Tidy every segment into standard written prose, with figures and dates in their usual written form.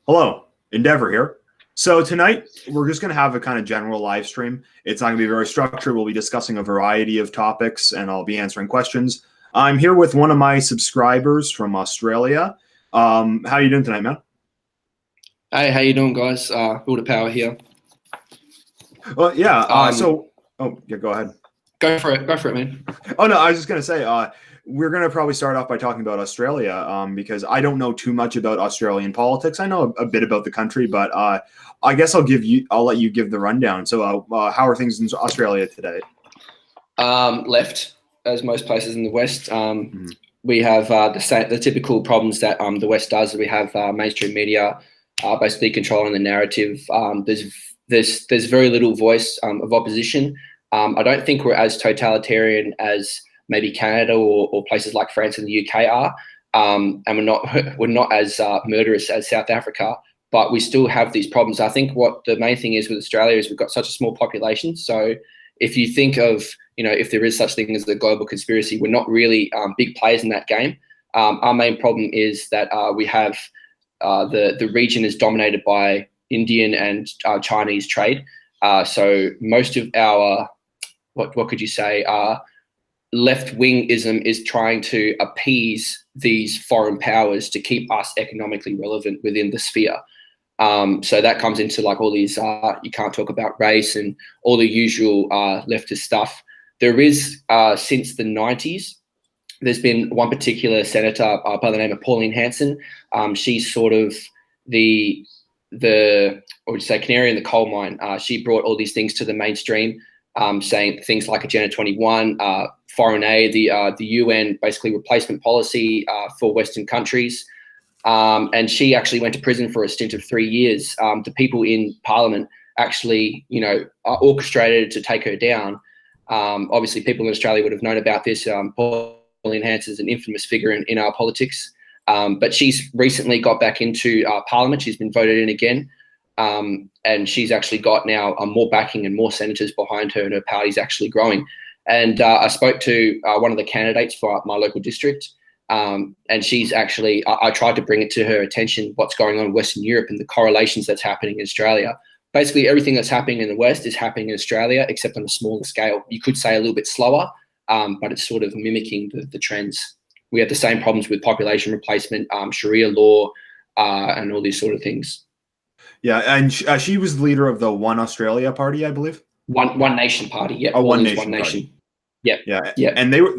Hello, Endeavor here. So tonight we're just going to have a kind of general live stream. It's not going to be very structured. We'll be discussing a variety of topics and I'll be answering questions. I'm here with one of my subscribers from Australia. How are you doing tonight, man? Hey, how you doing, guys? Builder Power here. Well, yeah. Yeah, go ahead. Go for it, man. Oh no, I was just going to say, we're going to probably start off by talking about Australia because I don't know too much about Australian politics. I know a bit about the country, but I guess I'll let you give the rundown. So how are things in Australia today? Left, as most places in the West. We have the typical problems that the West does. We have mainstream media basically controlling the narrative. There's very little voice of opposition. I don't think we're as totalitarian as maybe Canada or places like France and the UK are, and we're not as murderous as South Africa, but we still have these problems. I think what the main thing is with Australia is we've got such a small population. So if you think of, if there is such thing as a global conspiracy, we're not really big players in that game. Our main problem is that we have the region is dominated by Indian and Chinese trade. So most of our what could you say? Left-wingism is trying to appease these foreign powers to keep us economically relevant within the sphere. So that comes into like all these, you can't talk about race and all the usual leftist stuff. There is, since the 90s, there's been one particular senator by the name of Pauline Hanson. She's sort of the what would you say, canary in the coal mine. She brought all these things to the mainstream, saying things like Agenda 21, foreign aid, the UN basically replacement policy for Western countries. And she actually went to prison for a stint of 3 years. The people in Parliament actually, orchestrated to take her down. Obviously, people in Australia would have known about this. Pauline Hanson is an infamous figure in our politics. But she's recently got back into Parliament. She's been voted in again. And she's actually got now more backing and more senators behind her, and her party's actually growing. And I spoke to one of the candidates for my local district, and she's actually, I tried to bring it to her attention what's going on in Western Europe and the correlations that's happening in Australia. Basically, everything that's happening in the West is happening in Australia, except on a smaller scale. You could say a little bit slower, but it's sort of mimicking the trends. We have the same problems with population replacement, Sharia law, and all these sort of things. Yeah, and she was the leader of the One Australia Party, I believe. One Nation Party, yeah. Oh, One Nation. Yeah, yeah. And they were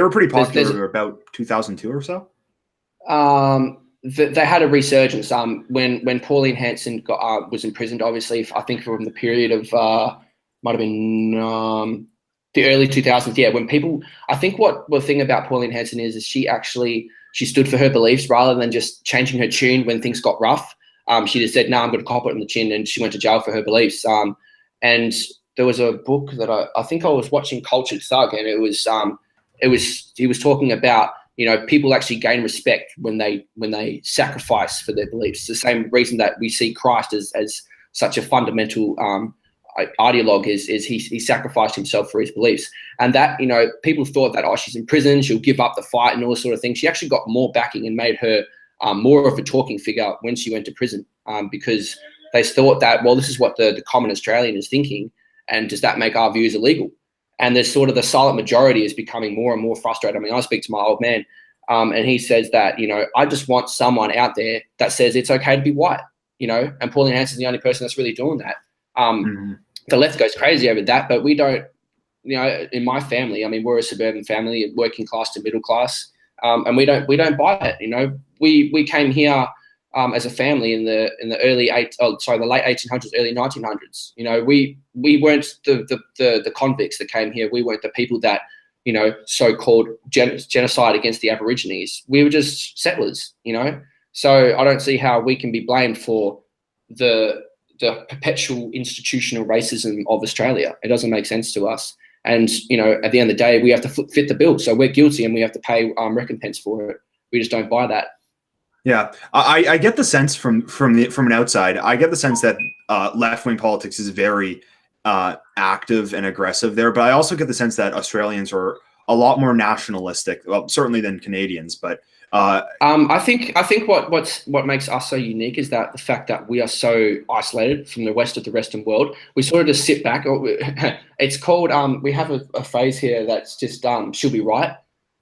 pretty popular about 2002 or so. They had a resurgence. When Pauline Hanson was imprisoned, obviously, I think from the period of might have been the early 2000s. Yeah, when people, I think what the thing about Pauline Hanson is she stood for her beliefs rather than just changing her tune when things got rough. She just said, "No, I'm going to cop it on the chin," and she went to jail for her beliefs. And there was a book that I think I was watching, Cultured Thug, and he was talking about, people actually gain respect when they sacrifice for their beliefs. It's the same reason that we see Christ as such a fundamental ideologue is he sacrificed himself for his beliefs. And that, people thought that, she's in prison, she'll give up the fight and all this sort of thing. She actually got more backing and made her more of a talking figure when she went to prison, because they thought that, well, this is what the common Australian is thinking, and does that make our views illegal? And there's sort of the silent majority is becoming more and more frustrated. I mean, I speak to my old man, and he says that, I just want someone out there that says it's okay to be white, and Pauline Hanson's the only person that's really doing that. The left goes crazy over that, but we don't, in my family, I mean, we're a suburban family, working class to middle class, and we don't buy it. We came here as a family in the late 1800s, early 1900s. We weren't the convicts that came here. We weren't the people that, so-called genocide against the Aborigines. We were just settlers, So I don't see how we can be blamed for the perpetual institutional racism of Australia. It doesn't make sense to us. And, at the end of the day, we have to fit the bill. So we're guilty and we have to pay recompense for it. We just don't buy that. Yeah, I get the sense from an outside, I get the sense that left-wing politics is very active and aggressive there. But I also get the sense that Australians are a lot more nationalistic, well, certainly than Canadians, but I think what makes us so unique is that the fact that we are so isolated from the rest of the Western world. We sort of just sit back. It's called we have a phrase here that's just she'll be right.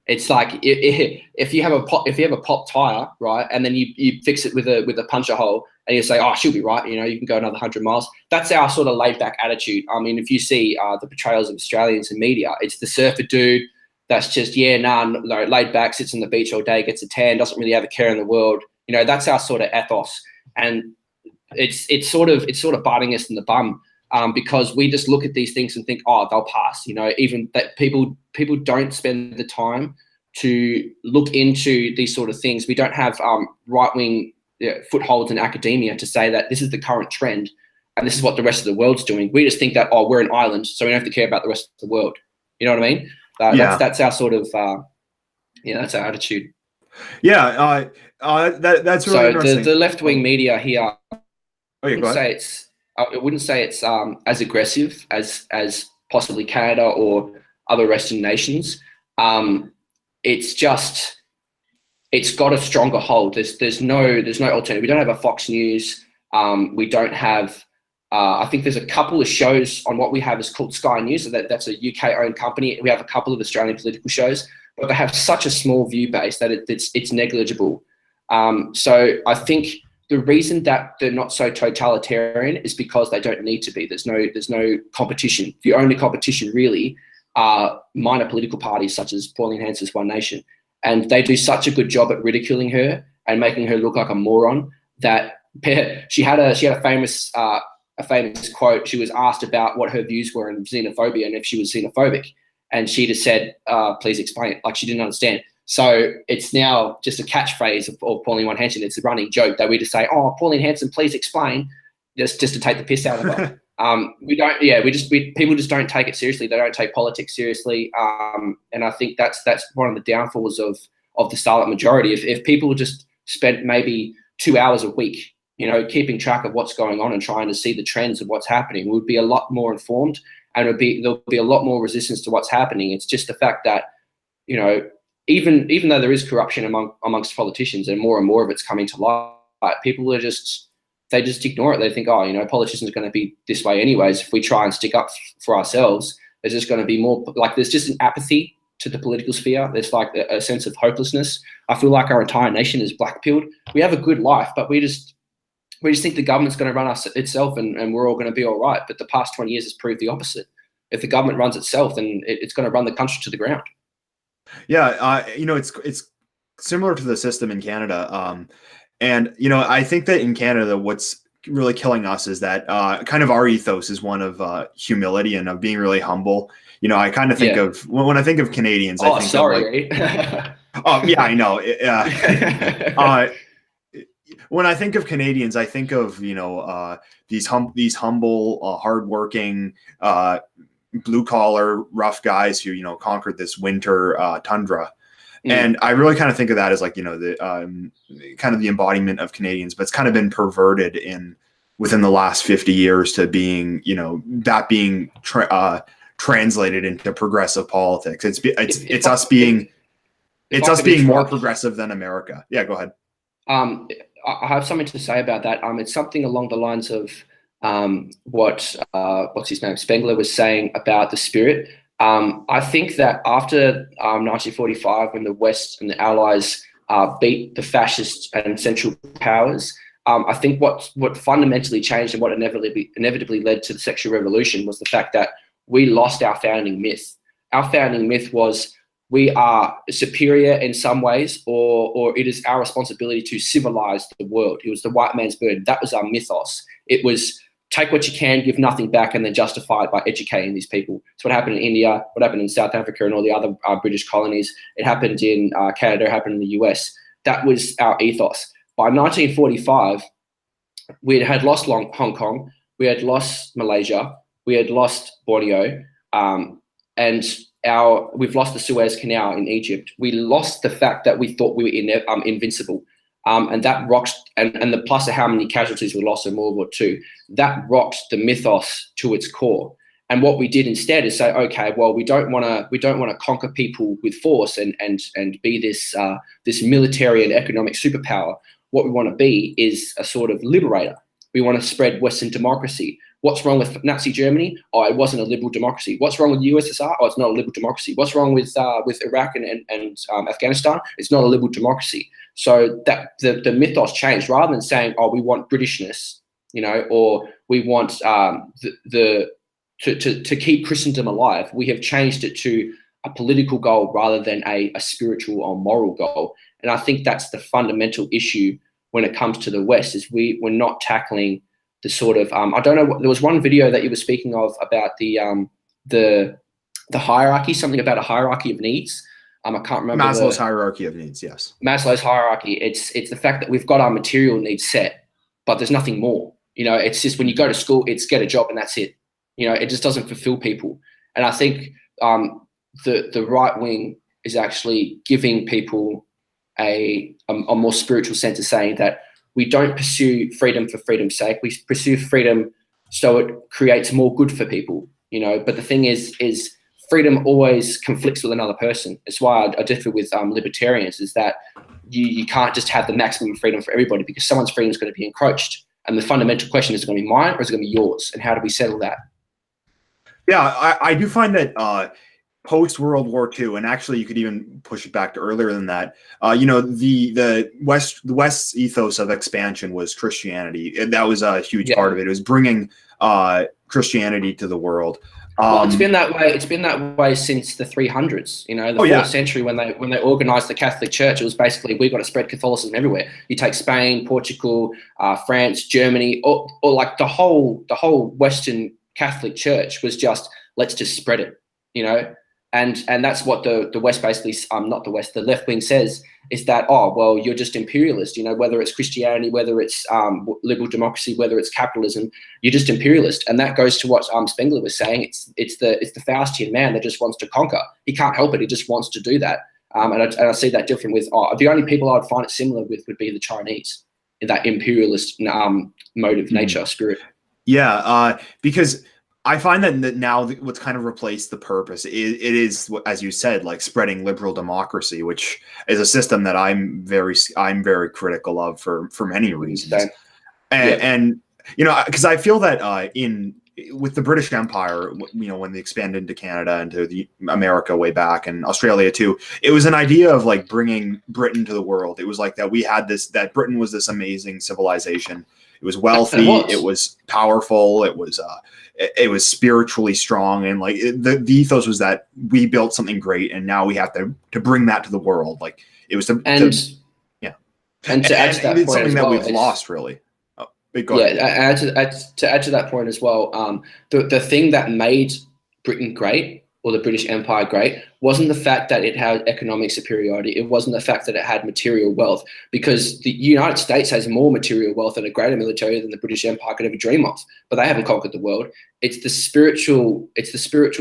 It's like if you have a pop tire, right, and then you fix it with a puncture hole, and you say, oh, she'll be right, you can go another 100 miles. That's our sort of laid back attitude. I mean, if you see the portrayals of Australians in media, it's the surfer dude that's just no, laid back, sits on the beach all day, gets a tan, doesn't really have a care in the world. That's our sort of ethos, and it's sort of biting us in the bum. Because we just look at these things and think, oh, they'll pass. Even that people don't spend the time to look into these sort of things. We don't have right-wing footholds in academia to say that this is the current trend and this is what the rest of the world's doing. We just think that, oh, we're an island, so we don't have to care about the rest of the world. You know what I mean? That's our sort of, that's our attitude. Yeah, that's really interesting. The left-wing media here, I wouldn't say it's as aggressive as possibly Canada or other Western nations. It's got a stronger hold. There's no alternative. We don't have a Fox News. We don't have. I think there's a couple of shows on what we have is called Sky News. So that's a UK-owned company. We have a couple of Australian political shows, but they have such a small view base that it's negligible. So I think the reason that they're not so totalitarian is because they don't need to be. There's no competition. The only competition really are minor political parties such as Pauline Hanson's One Nation, and they do such a good job at ridiculing her and making her look like a moron that she had a famous quote. She was asked about what her views were on xenophobia and if she was xenophobic, and she just said, "Please explain." Like she didn't understand. So it's now just a catchphrase of Pauline One Hanson. It's a running joke that we just say, "Oh, Pauline Hanson, please explain," just to take the piss out of her. People just don't take it seriously. They don't take politics seriously, and I think that's one of the downfalls of the silent majority. If people just spent maybe 2 hours a week, keeping track of what's going on and trying to see the trends of what's happening, we would be a lot more informed, and there'll be a lot more resistance to what's happening. It's just the fact that, even though there is corruption amongst politicians and more of it's coming to light, people are just ignore it. They think, oh, politicians are going to be this way anyways. If we try and stick up for ourselves, there's just going to be more, there's just an apathy to the political sphere. There's like a sense of hopelessness. I feel like our entire nation is black-pilled. We have a good life, but we just think the government's going to run itself and we're all going to be all right. But the past 20 years has proved the opposite. If the government runs itself, then it's going to run the country to the ground. Yeah, it's similar to the system in Canada. And, I think that in Canada, what's really killing us is that kind of our ethos is one of humility and of being really humble. I kind of think of, when I think of Canadians, I think sorry. Oh, yeah, I know. When I think of Canadians, I think of, these humble, hardworking, blue collar, rough guys who, conquered this winter tundra. And I really kind of think of that as like, the kind of the embodiment of Canadians, but it's kind of been perverted within the last 50 years to being, that being translated into progressive politics. It's us being more progressive than America. Yeah, go ahead. I have something to say about that. It's something along the lines of what's his name, Spengler, was saying about the spirit. I think that after 1945, when the West and the Allies beat the fascists and Central Powers, I think what fundamentally changed and what inevitably led to the sexual revolution was the fact that we lost our founding myth. Our founding myth was we are superior in some ways, or it is our responsibility to civilize the world. It was the white man's burden. That was our mythos. It was take what you can, give nothing back, and then justify it by educating these people. It's what happened in India, what happened in South Africa and all the other British colonies. It happened in Canada, it happened in the US. That was our ethos. By 1945, we had lost Hong Kong, we had lost Malaysia, we had lost Borneo, and we've lost the Suez Canal in Egypt. We lost the fact that we thought we were invincible. And that rocks, and the plus of how many casualties were lost in World War II, that rocks the mythos to its core. And what we did instead is say, okay, well, we don't want to conquer people with force and be this military and economic superpower. What we want to be is a sort of liberator. We want to spread Western democracy. What's wrong with Nazi Germany? Oh, it wasn't a liberal democracy. What's wrong with the USSR? Oh, it's not a liberal democracy. What's wrong with Iraq and Afghanistan? It's not a liberal democracy. So that the mythos changed. Rather than saying, oh, we want Britishness, or we want to keep Christendom alive, we have changed it to a political goal rather than a spiritual or moral goal. And I think that's the fundamental issue when it comes to the West, is we're not tackling the sort of I don't know. There was one video that you were speaking of about the hierarchy, something about a hierarchy of needs. I can't remember. Maslow's hierarchy of needs. Yes. Maslow's hierarchy. It's the fact that we've got our material needs set, but there's nothing more. It's just when you go to school, it's get a job and that's it. It just doesn't fulfill people. And I think the right wing is actually giving people a more spiritual sense of saying that we don't pursue freedom for freedom's sake. We pursue freedom so it creates more good for people, But the thing is freedom always conflicts with another person. It's why I differ with libertarians, is that you can't just have the maximum freedom for everybody, because someone's freedom is going to be encroached. And the fundamental question is it going to be mine or is it going to be yours? And how do we settle that? Yeah, I do find that post World War II, and actually you could even push it back to earlier than that. The West's ethos of expansion was Christianity, and that was a huge part of it. It was bringing Christianity to the world. Well, it's been that way. It's been that way since the 300s. The 4th century, when they organized the Catholic Church, it was basically, we've got to spread Catholicism everywhere. You take Spain, Portugal, France, Germany, or like the whole Western Catholic Church was just, let's just spread it, and that's what the West basically, not the West, the left wing says, is that, oh, well, you're just imperialist, whether it's Christianity, whether it's liberal democracy, whether it's capitalism, you're just imperialist. And that goes to what Spengler was saying. It's the Faustian man that just wants to conquer. He can't help it. He just wants to do that. And I see that different with, the only people I'd find it similar with would be the Chinese, in that imperialist mode of nature, spirit. Yeah, because I find that now what's kind of replaced the purpose, it is, as you said, like spreading liberal democracy, which is a system that I'm very critical of for many reasons. And because I feel that with the British Empire, when they expanded into Canada, into America way back, and Australia too, it was an idea of like bringing Britain to the world. It was like that we had that Britain was this amazing civilization. It was wealthy. It was powerful. It was spiritually strong, and like the ethos was that we built something great, and now we have to bring that to the world. Like it was to add to that it's point something that we've lost, really. To add to that point as well, the thing that made Britain great, or the British Empire great, wasn't the fact that it had economic superiority. It wasn't the fact that it had material wealth, because the United States has more material wealth and a greater military than the British Empire could ever dream of. But they haven't conquered the world. It's the spiritual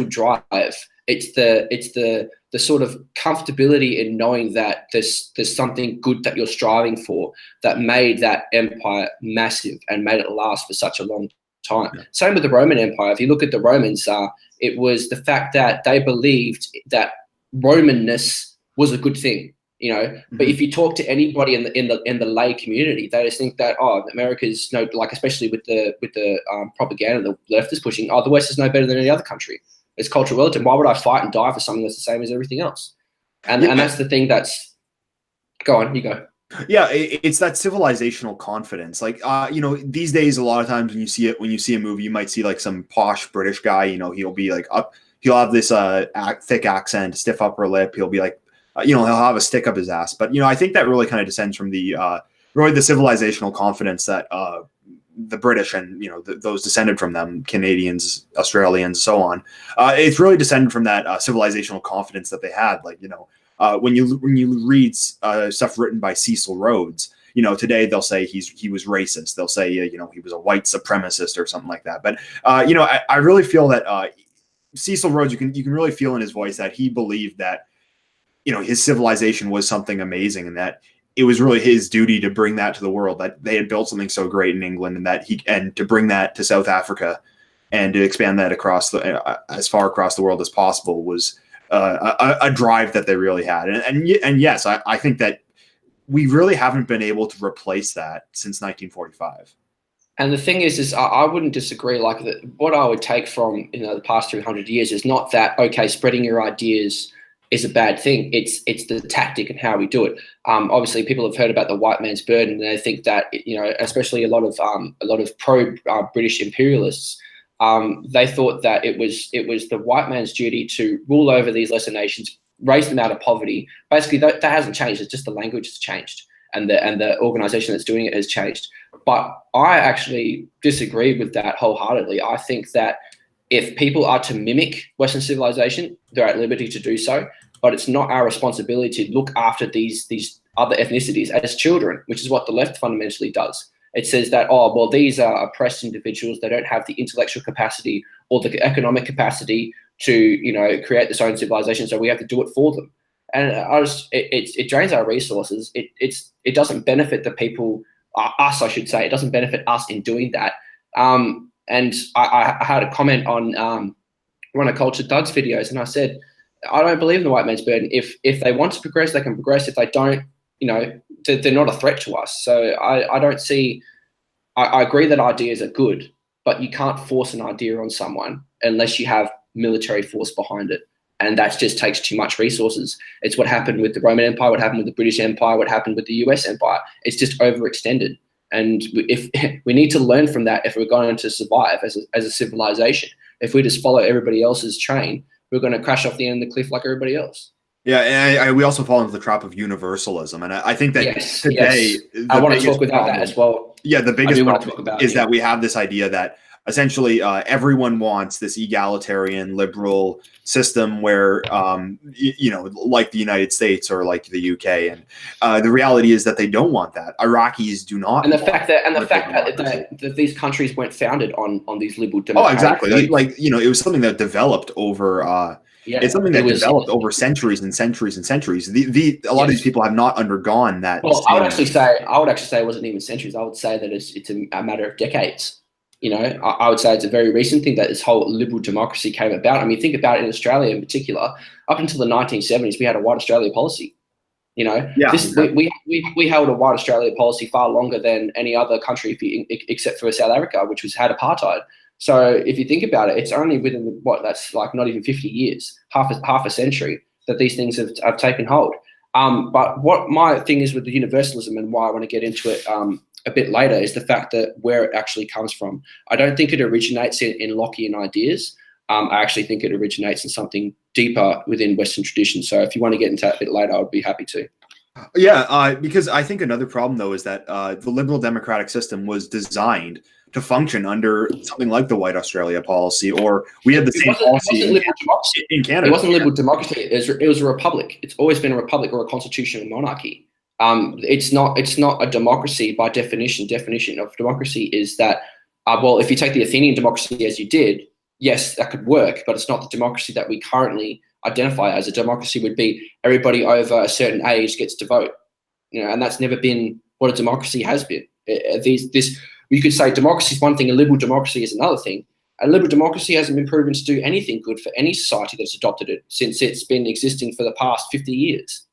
drive. It's the sort of comfortability in knowing that there's something good that you're striving for that made that empire massive and made it last for such a long time. Yeah. Same with the Roman Empire. If you look at the Romans, it was the fact that they believed that Romanness was a good thing, But if you talk to anybody in the lay community, they just think that, oh, America's especially with the propaganda the left is pushing, oh, the West is no better than any other country. It's cultural relative. Why would I fight and die for something that's the same as everything else? And that's the thing that's. Go on, you go. Yeah, it's that civilizational confidence. Like, these days, a lot of times when you see a movie, you might see like some posh British guy. He'll be like he'll have this thick accent, stiff upper lip. He'll be like, he'll have a stick up his ass. But I think that really kind of descends from the civilizational confidence that the British and those descended from them, Canadians, Australians, so on. It's really descended from that civilizational confidence that they had. Like when you read stuff written by Cecil Rhodes, today they'll say he was racist. They'll say he was a white supremacist or something like that. But I really feel that Cecil Rhodes, you can really feel in his voice that he believed that his civilization was something amazing, and that it was really his duty to bring that to the world, that they had built something so great in England, and to bring that to South Africa, and to expand that across as far across the world as possible was a drive that they really had. And yes, I think that we really haven't been able to replace that since 1945. And the thing is I wouldn't disagree. Like what I would take from the past 300 years is not that, okay, spreading your ideas is a bad thing. It's the tactic and how we do it. Obviously, people have heard about the white man's burden, and they think that especially a lot of pro British imperialists, they thought that it was the white man's duty to rule over these lesser nations, raise them out of poverty. Basically, that hasn't changed. It's just the language has changed, and the organization that's doing it has changed. But I actually disagree with that wholeheartedly. I think that if people are to mimic Western civilization, they're at liberty to do so. But it's not our responsibility to look after these other ethnicities as children, which is what the left fundamentally does. It says that, oh, well, these are oppressed individuals. They don't have the intellectual capacity or the economic capacity to, create this own civilization, so we have to do it for them. And it drains our resources. It doesn't benefit the people, us, I should say. It doesn't benefit us in doing that. And I had a comment on one of Culture Doug's videos, and I said, I don't believe in the white man's burden. If they want to progress, they can progress. If they don't, they're not a threat to us. So I don't see. I agree that ideas are good, but you can't force an idea on someone unless you have military force behind it. And that just takes too much resources. It's what happened with the Roman Empire, what happened with the British Empire, what happened with the US Empire. It's just overextended. And if we need to learn from that if we're going to survive as a civilization. If we just follow everybody else's train, we're going to crash off the end of the cliff like everybody else. Yeah, and we also fall into the trap of universalism. And I think that today... Yes. I want to talk about that as well. Yeah, the biggest problem is that we have this idea that essentially everyone wants this egalitarian liberal system where like the United States or like the UK, and the reality is that they don't want that. Iraqis do not. And the fact that these countries weren't founded on these liberal democratic exactly. Like it was something that developed over it's something that developed over centuries and centuries and centuries. A lot of these people have not undergone that. Well, I would actually say it wasn't even centuries. I would say that it's a matter of decades. I would say it's a very recent thing that this whole liberal democracy came about. I mean, think about it in Australia in particular. Up until the 1970s, we had a white Australia policy. We held a white Australia policy far longer than any other country except for South Africa, which had apartheid. So if you think about it, it's only within that's like not even 50 years, half a century, that these things have taken hold. But what my thing is with the universalism, and why I want to get into it a bit later, is the fact that where it actually comes from. I don't think it originates in Lockean ideas. I actually think it originates in something deeper within Western tradition. So if you want to get into that a bit later, I would be happy to. Yeah, because I think another problem, though, is that the liberal democratic system was designed to function under something like the White Australia policy, or we had the same policy in Canada. It wasn't liberal democracy. It was a republic. It's always been a republic or a constitutional monarchy. It's not a democracy by definition. Definition of democracy is that, if you take the Athenian democracy as you did, yes, that could work, but it's not the democracy that we currently identify as. A democracy would be everybody over a certain age gets to vote, and that's never been what a democracy has been. You could say democracy is one thing, a liberal democracy is another thing. A liberal democracy hasn't been proven to do anything good for any society that's adopted it since it's been existing for the past 50 years.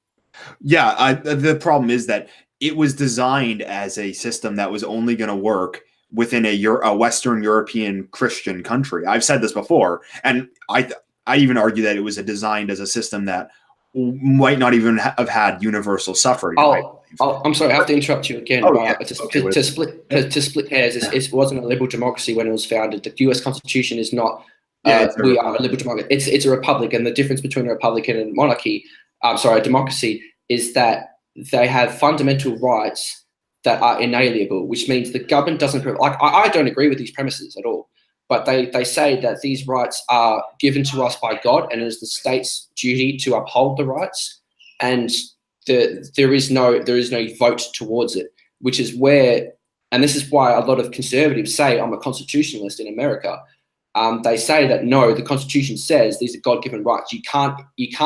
Yeah, the problem is that it was designed as a system that was only going to work within a Western European Christian country. I've said this before, and I even argue that it was designed as a system that might not even have had universal suffrage. I'm sorry, I have to interrupt you again. To split hairs, it wasn't a liberal democracy when it was founded. The U.S. Constitution is not. We are a liberal democracy. It's a republic, and the difference between a republic and a monarchy, a democracy, is that they have fundamental rights that are inalienable, which means the government doesn't. I don't agree with these premises at all. But they say that these rights are given to us by God, and it is the state's duty to uphold the rights. And there is no vote towards it, which is where, and this is why a lot of conservatives say, I'm a constitutionalist in America. They say that no, the Constitution says these are God-given rights. You can't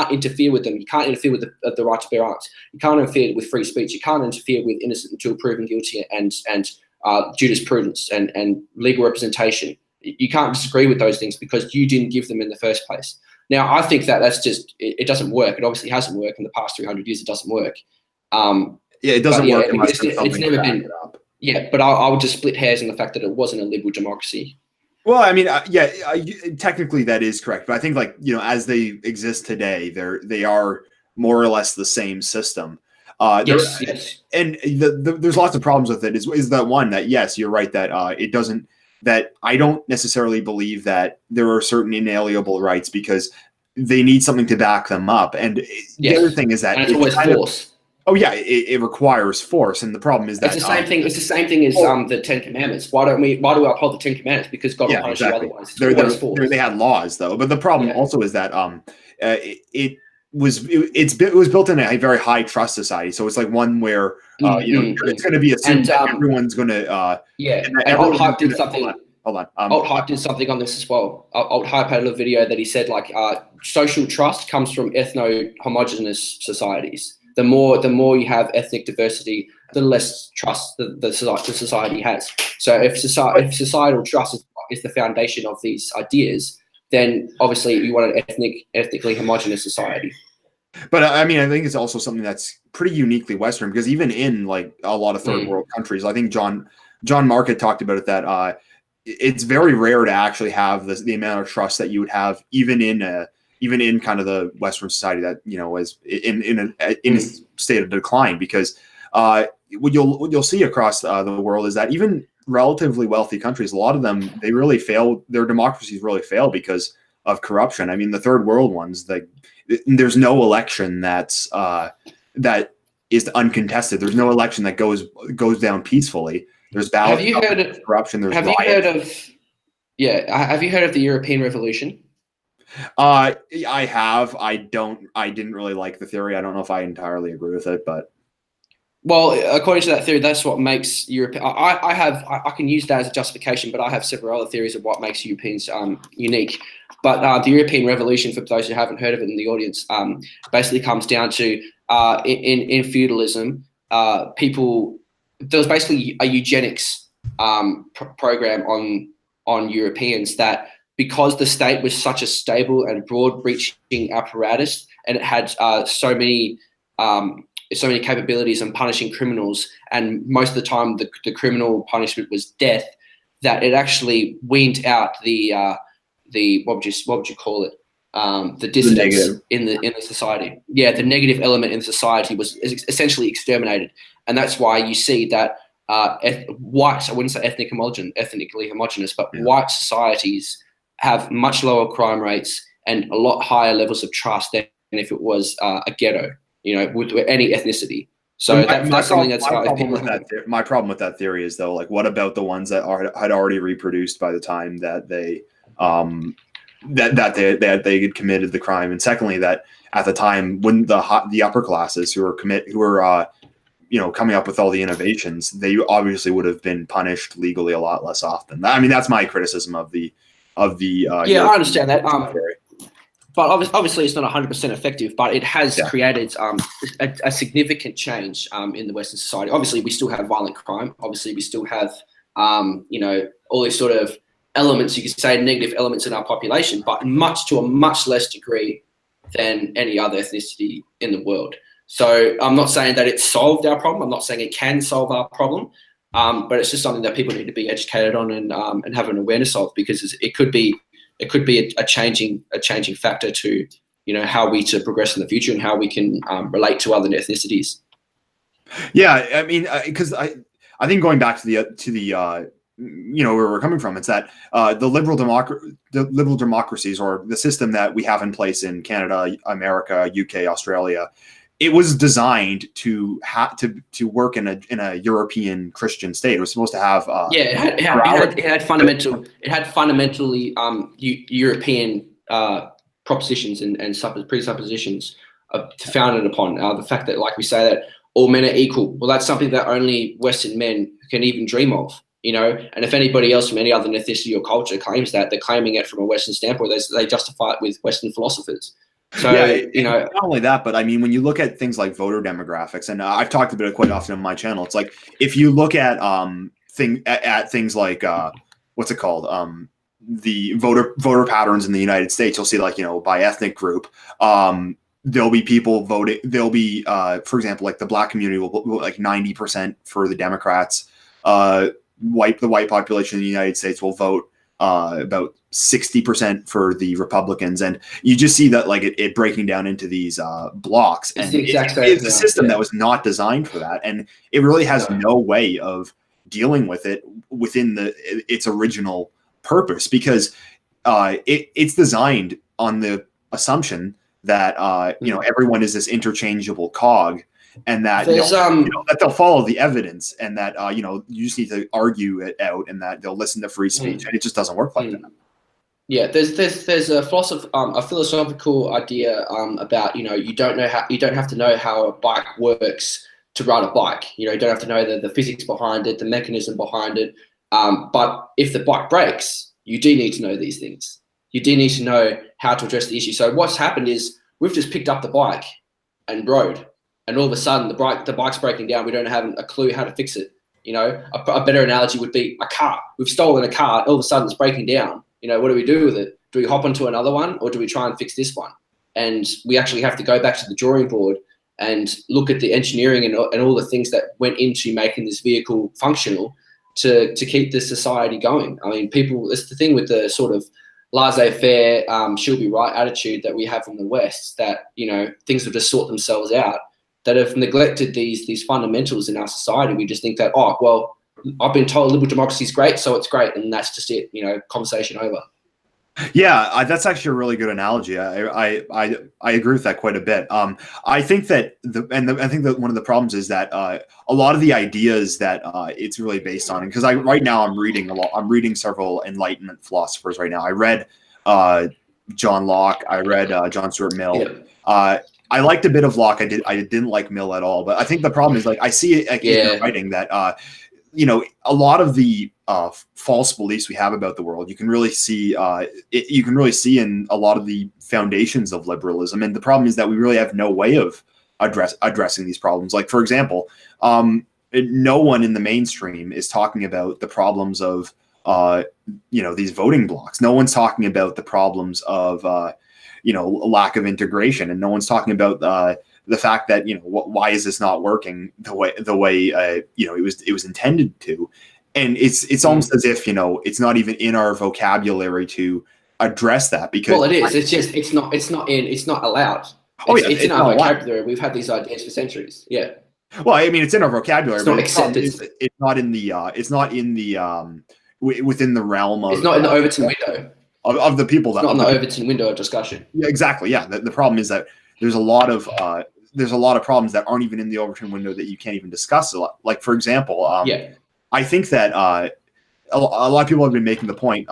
interfere with them. You can't interfere with the right to bear arms. You can't interfere with free speech. You can't interfere with innocent until proven guilty and jurisprudence and legal representation. You can't disagree with those things because you didn't give them in the first place. Now, I think that's just it doesn't work. It obviously hasn't worked in the past 300 years. It doesn't work. Yeah, it doesn't work unless it's never been. Yeah, but I would just split hairs in the fact that it wasn't a liberal democracy. Well, I mean, technically that is correct, but I think as they exist today, they are more or less the same system. Yes. And there's lots of problems with it. Is that one that yes, you're right that it doesn't. That I don't necessarily believe that there are certain inalienable rights because they need something to back them up. And the other thing is that it's always force. Oh yeah, it requires force, and the problem is that it's the same thing. It's the same thing as the Ten Commandments. Why do we uphold the Ten Commandments? Because God will punish you otherwise. They had laws though, but the problem also is that it was built in a very high trust society. So it's like one where it's going to be assumed that everyone's going to And Alt Hype did something. Hold on. Alt Hype did something on this as well. Alt Hype had a little video that he said social trust comes from ethno-homogeneous societies. The more you have ethnic diversity, the less trust the society has. So if societal trust is the foundation of these ideas, then obviously you want an ethnically homogeneous society. But I mean, I think it's also something that's pretty uniquely Western, because even in like a lot of third world countries, I think John Market talked about it, that it's very rare to actually have the amount of trust that you would have even in kind of the Western society that is in a state of decline, because what you'll see across the world is that even relatively wealthy countries, a lot of them, they really fail. Their democracies really fail because of corruption. I mean, the third world ones, there's no election that is uncontested. There's no election that goes down peacefully. There's ballot corruption. There's have riots. Have you heard of the European Revolution? I have. I didn't really like the theory. I don't know if I entirely agree with it, but. Well, according to that theory, that's what makes Europe. I can use that as a justification, but I have several other theories of what makes Europeans unique. But the European Revolution, for those who haven't heard of it in the audience, basically comes down to in feudalism, there was basically a eugenics program on Europeans, that because the state was such a stable and broad-reaching apparatus, and it had so many capabilities in punishing criminals, and most of the time the criminal punishment was death, that it actually weaned out the what would you call it, the dissidents in the society. Yeah, the negative element in society was essentially exterminated, and that's why you see that white, I wouldn't say ethnically homogenous, but white societies have much lower crime rates and a lot higher levels of trust than if it was a ghetto, with any ethnicity. So that's something that's my problem with that theory is, though, like, what about the ones that had already reproduced by the time that they that they had committed the crime, and secondly, that at the time when the upper classes who were coming up with all the innovations, they obviously would have been punished legally a lot less often. I mean, that's my criticism of the I understand that. But obviously, it's not 100% effective, but it has created a significant change in the Western society. Obviously, we still have violent crime. Obviously, we still have, all these sort of elements, you could say, negative elements in our population, but to a much less degree than any other ethnicity in the world. So I'm not saying that it's solved our problem. I'm not saying it can solve our problem, but it's just something that people need to be educated on and have an awareness of, because it could be a changing factor to how we to progress in the future and how we can relate to other ethnicities. Yeah, I mean, because I think going back to the where we're coming from, it's that the liberal democracies, or the system that we have in place in Canada, America, UK, Australia, it was designed to work in a European Christian state. It was supposed to have it had fundamentally European propositions and presuppositions founded upon the fact that, like we say, that all men are equal. Well, that's something that only Western men can even dream of. And if anybody else from any other ethnicity or culture claims that, they're claiming it from a Western standpoint. They justify it with Western philosophers. So, not only that, but I mean, when you look at things like voter demographics, and I've talked about it quite often on my channel, it's like, if you look at things like what's it called, the voter patterns in the United States, you'll see like, by ethnic group, there'll be people voting. There'll be, for example, like the black community will vote like 90% for the Democrats. The white population in the United States will vote about 60% for the Republicans, and you just see that like it breaking down into these blocks. It's and the exact same. It's a system that was not designed for that, and it really has no way of dealing with it within its original purpose, because it's designed on the assumption that everyone is this interchangeable cog, and that that they'll follow the evidence, and that you just need to argue it out, and that they'll listen to free speech, and it just doesn't work like that. Yeah, there's a philosophical idea about you don't have to know how a bike works to ride a bike. You don't have to know the physics behind it, the mechanism behind it. But if the bike breaks, you do need to know these things. You do need to know how to address the issue. So what's happened is we've just picked up the bike and rode, and all of a sudden the bike's breaking down. We don't have a clue how to fix it. A better analogy would be a car. We've stolen a car. All of a sudden it's breaking down. What do we do with it? Do we hop onto another one, or do we try and fix this one? And we actually have to go back to the drawing board and look at the engineering and all the things that went into making this vehicle functional to keep the society going. I mean, it's the thing with the sort of laissez-faire, she'll be right attitude that we have in the West, that, things will just sort themselves out, that have neglected these fundamentals in our society. We just think that, oh, well, I've been told liberal democracy is great, so it's great, and that's just it. Conversation over. Yeah, that's actually a really good analogy. I agree with that quite a bit. I think that I think that one of the problems is that a lot of the ideas that it's really based on, because right now I'm reading a lot. I'm reading several Enlightenment philosophers right now. I read John Locke. I read John Stuart Mill. Yeah. I liked a bit of Locke. I didn't like Mill at all. But I think the problem is, like, I see it in writing that a lot of the false beliefs we have about the world, you can really see in a lot of the foundations of liberalism. And the problem is that we really have no way of addressing these problems. Like, for example, no one in the mainstream is talking about the problems of these voting blocks. No one's talking about the problems of lack of integration, and no one's talking about the fact that why is this not working the way it was intended to. And it's almost as if it's not even in our vocabulary to address that, because it is. It's not allowed. It's in our vocabulary. We've had these ideas for centuries. Yeah. Well, I mean, it's in our vocabulary. It's not accepted. It's not in the within the realm of. It's not in the Overton window of the people. It's not in the Overton window of discussion. Yeah, exactly. Yeah. The problem is that there's a lot of problems that aren't even in the Overton window that you can't even discuss a lot. Like, for example, I think that a lot of people have been making the point,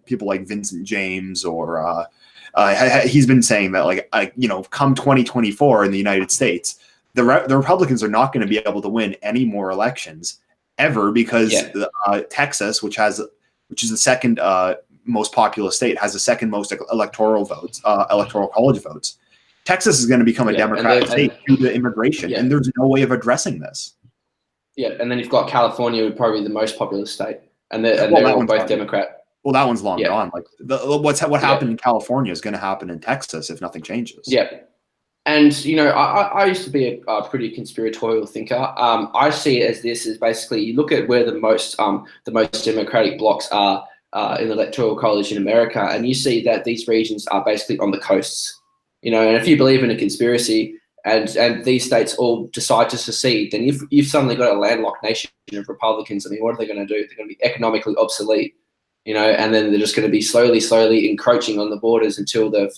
people like Vincent James, or he's been saying that, like, come 2024 in the United States, the Republicans are not going to be able to win any more elections ever, because Texas, which is the second most populous state, has the second most electoral college votes. Texas is going to become a Democratic state due to immigration, and there's no way of addressing this. Yeah, and then you've got California, would probably be the most populous state, and they're all both Democrat. Well, that one's long gone. Like, what happened in California is going to happen in Texas if nothing changes. Yeah, and I used to be a pretty conspiratorial thinker. I see it as basically, you look at where the most Democratic blocks are in the Electoral College in America, and you see that these regions are basically on the coasts. And if you believe in a conspiracy, and these states all decide to secede, then you've suddenly got a landlocked nation of Republicans. I mean, what are they going to do? They're going to be economically obsolete, and then they're just going to be slowly encroaching on the borders until they've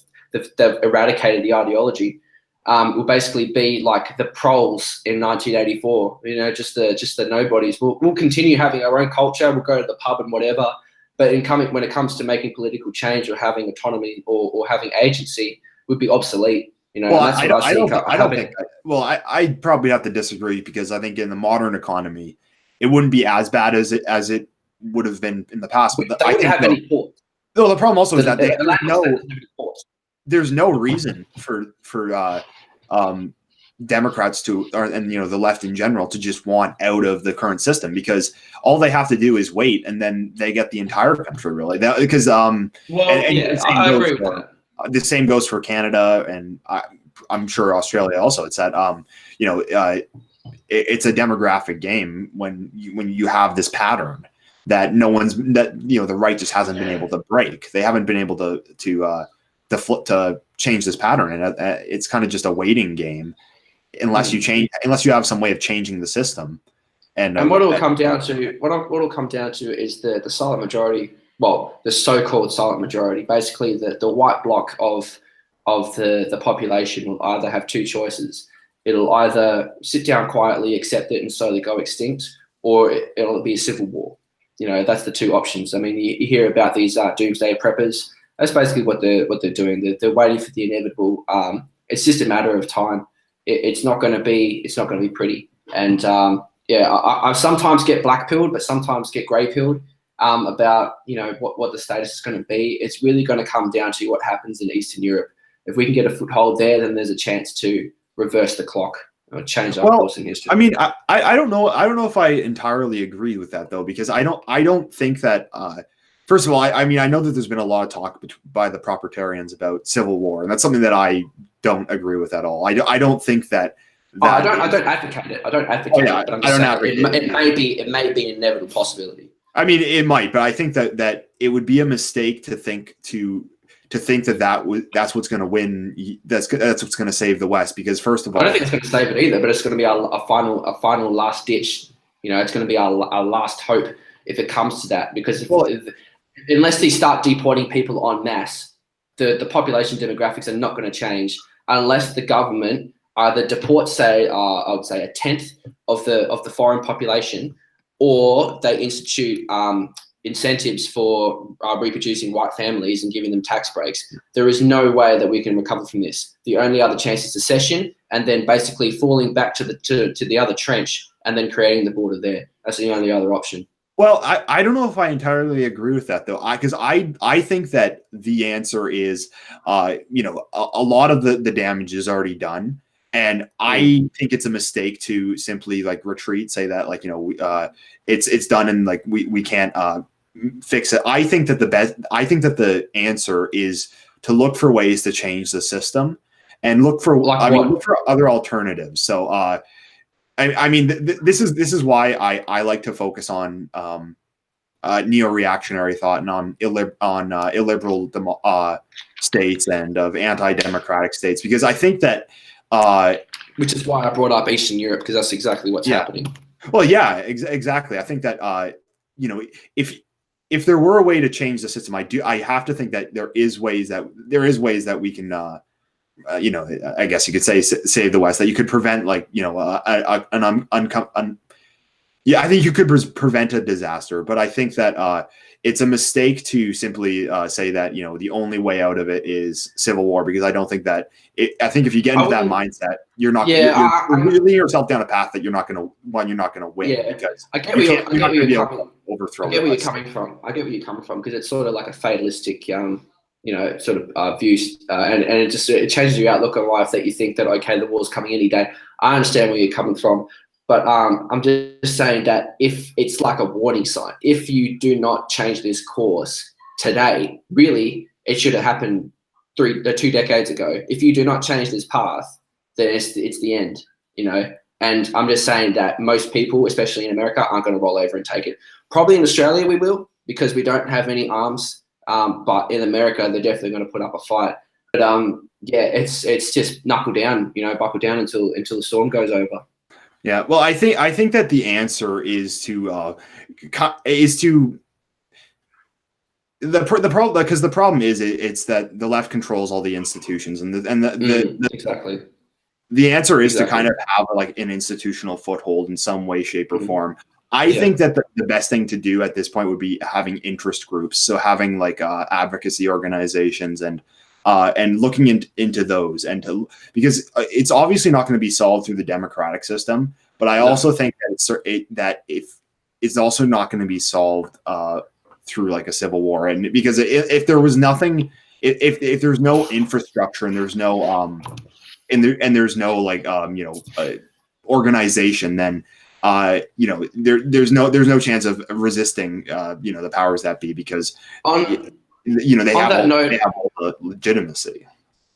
eradicated the ideology. Will basically be like the proles in 1984. Just the nobodies. We'll continue having our own culture. We'll go to the pub and whatever. But when it comes to making political change or having autonomy or having agency, would be obsolete. I probably have to disagree, because I think in the modern economy, it wouldn't be as bad as it would have been in the past. But they wouldn't have any ports. No, the problem also is that there's no reason for Democrats and the left in general to just want out of the current system, because all they have to do is wait, and then they get the entire country, really. Because I agree with that. The same goes for Canada, and I'm sure Australia also. It's that it's a demographic game when you have this pattern that the right just hasn't been able to break. They haven't been able to change this pattern, and it's kind of just a waiting game unless you have some way of changing the system. And what it'll come down to is the silent majority. Well, the so-called silent majority, basically the white bloc of the population will either have two choices. It'll either sit down quietly, accept it, and slowly go extinct, or it'll be a civil war. That's the two options. I mean, you hear about these doomsday preppers. That's basically what they're doing. They're waiting for the inevitable. It's just a matter of time. It's not going to be pretty. And I sometimes get black-pilled, but sometimes get grey-pilled about what the status is going to be. It's really going to come down to what happens in Eastern Europe. If we can get a foothold there, then there's a chance to reverse the clock or change our course in history. I mean, I don't know. I don't know if I entirely agree with that, though, because I don't think that. First of all, I mean, I know that there's been a lot of talk by the proprietarians about civil war, and that's something that I don't agree with at all. I don't think that. I don't advocate it. I don't advocate it. But I'm just saying it may be an inevitable possibility. I mean, it might, but I think that it would be a mistake to think that's what's going to win. That's what's going to save the West. Because first of all, I don't think it's going to save it either. But it's going to be a final last ditch. It's going to be our last hope if it comes to that. Because unless they start deporting people en masse, the population demographics are not going to change unless the government either deports, say, I would say 1/10 of the foreign population, or they institute incentives for reproducing white families and giving them tax breaks. There is no way that we can recover from this. The only other chance is secession, and then basically falling back to the other trench and then creating the border there. That's the only other option. Well, I don't know if I entirely agree with that, though, because I think that the answer is, a lot of the damage is already done. And I think it's a mistake to simply retreat, say that it's done and we can't fix it. I think that the answer is to look for ways to change the system and look for other alternatives. So I mean this is why I like to focus on neo-reactionary thought and on illiberal states and of anti-democratic states, because I think that. Which is why I brought up Eastern Europe, because that's exactly what's happening. Well, yeah, exactly. I think that if there were a way to change the system, I have to think that there is ways that we can I guess you could say save the West, that you could prevent I think you could prevent a disaster, but I think that it's a mistake to simply say that the only way out of it is civil war, because I don't think that. I think if you get into that mindset, you're not. You're leading yourself down a path that you're not going to win. Yeah, because I get where you're overthrow. I get where you're coming from. Because it's sort of like a fatalistic, view, and it changes your outlook on life, that you think that the war's coming any day. I understand where you're coming from. But I'm just saying that if it's like a warning sign, if you do not change this course today, really, it should have happened 2 decades ago. If you do not change this path, then it's the end, And I'm just saying that most people, especially in America, aren't going to roll over and take it. Probably in Australia we will, because we don't have any arms. But in America, they're definitely going to put up a fight. But it's just buckle down until the storm goes over. Yeah, well, I think that the answer is to the problem, because the problem is it's that the left controls all the institutions, and exactly. The answer is to kind of have an institutional foothold in some way, shape, or form. I think that the best thing to do at this point would be having interest groups, so having advocacy organizations and looking into those, because it's obviously not going to be solved through the democratic system, but I also think that it's also not going to be solved through a civil war, and because if there was nothing, if there's no infrastructure and there's no there's no like organization, then there's no chance of resisting the powers that be, because they have all the legitimacy.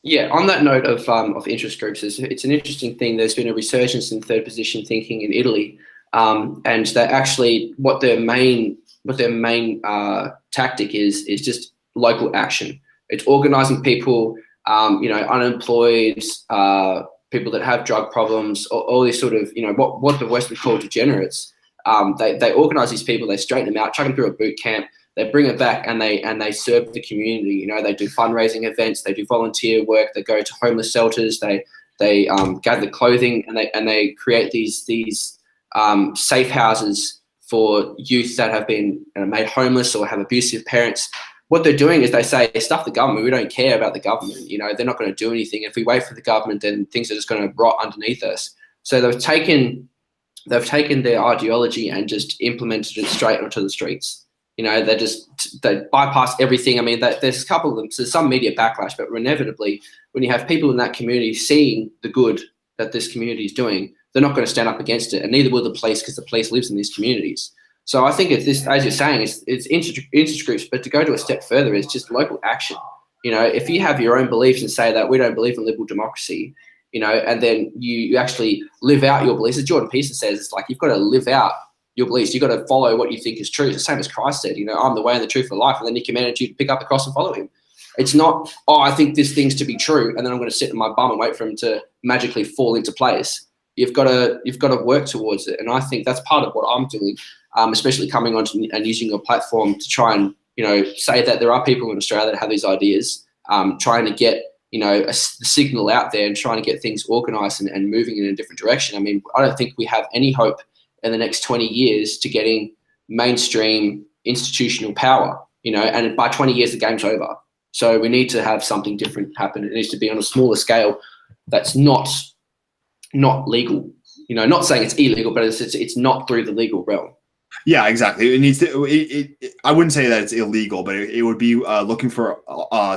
Yeah, on that note of interest groups, it's an interesting thing. There's been a resurgence in third position thinking in Italy, and they actually what their main tactic is just local action. It's organizing people, unemployed, people that have drug problems, all these sort of what the West would call degenerates. They organize these people, they straighten them out, chuck them through a boot camp. They bring it back and they serve the community. They do fundraising events, they do volunteer work, they go to homeless shelters, they gather clothing, and they create these safe houses for youth that have been made homeless or have abusive parents. What they're doing is they say, stuff the government, we don't care about the government. They're not going to do anything. If we wait for the government, then things are just going to rot underneath us. So they've taken their ideology and just implemented it straight onto the streets. They bypass everything. I mean, there's a couple of them. So there's some media backlash, but inevitably, when you have people in that community seeing the good that this community is doing, they're not going to stand up against it, and neither will the police, because the police lives in these communities. So I think it's this, as you're saying, it's interest groups, but to go to a step further, it's just local action. If you have your own beliefs and say that we don't believe in liberal democracy, and then you actually live out your beliefs, as Jordan Peterson says, it's like you've got to live out your beliefs. You've got to follow what you think is true. It's the same as Christ said, I'm the way and the truth of life. And then he commanded you to pick up the cross and follow him. It's not, I think this thing's to be true, and then I'm going to sit in my bum and wait for him to magically fall into place. You've got to work towards it. And I think that's part of what I'm doing, especially coming on and using your platform to try and, say that there are people in Australia that have these ideas, trying to get, a signal out there and trying to get things organized and moving in a different direction. I mean, I don't think we have any hope in the next 20 years to getting mainstream institutional power, and by 20 years, the game's over. So we need to have something different happen. It needs to be on a smaller scale that's not legal. Not saying it's illegal, but it's not through the legal realm. Yeah, exactly. It needs to. I wouldn't say that it's illegal, but it would be looking for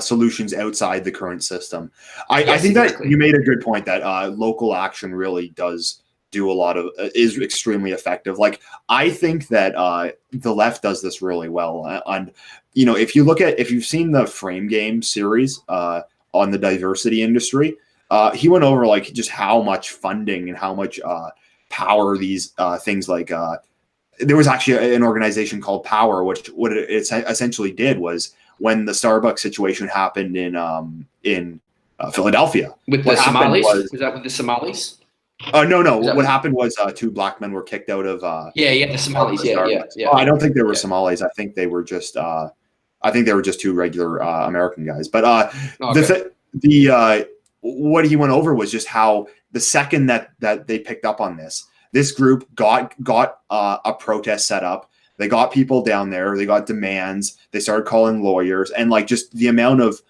solutions outside the current system. I think exactly. That you made a good point that local action really does do a lot of is extremely effective. Like, I think that the left does this really well. And if you've seen the Frame Game series on the diversity industry, he went over like just how much funding and how much power these things like there was actually an organization called Power, which what it essentially did was, when the Starbucks situation happened in Philadelphia with the Somalis. Was that with the Somalis? No. What happened was two black men were kicked out of. The Somalis. Yeah. Oh, I don't think they were Somalis. I think they were just. I think they were just two regular American guys. But what he went over was just how the second that they picked up on this group got a protest set up. They got people down there. They got demands. They started calling lawyers, and like just the amount of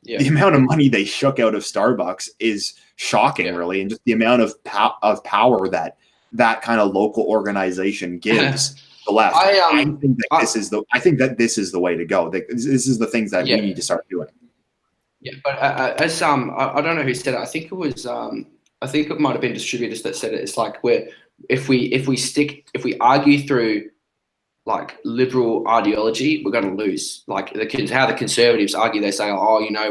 money they shook out of Starbucks is shocking, really, and just the amount of power that kind of local organization gives the left. I think that this is the way to go. This is the things that we need to start doing. Yeah, but as I don't know who said it. I think it was I think it might have been distributors that said it. It's like if we argue through like liberal ideology, we're going to lose. Like how the conservatives argue, they say,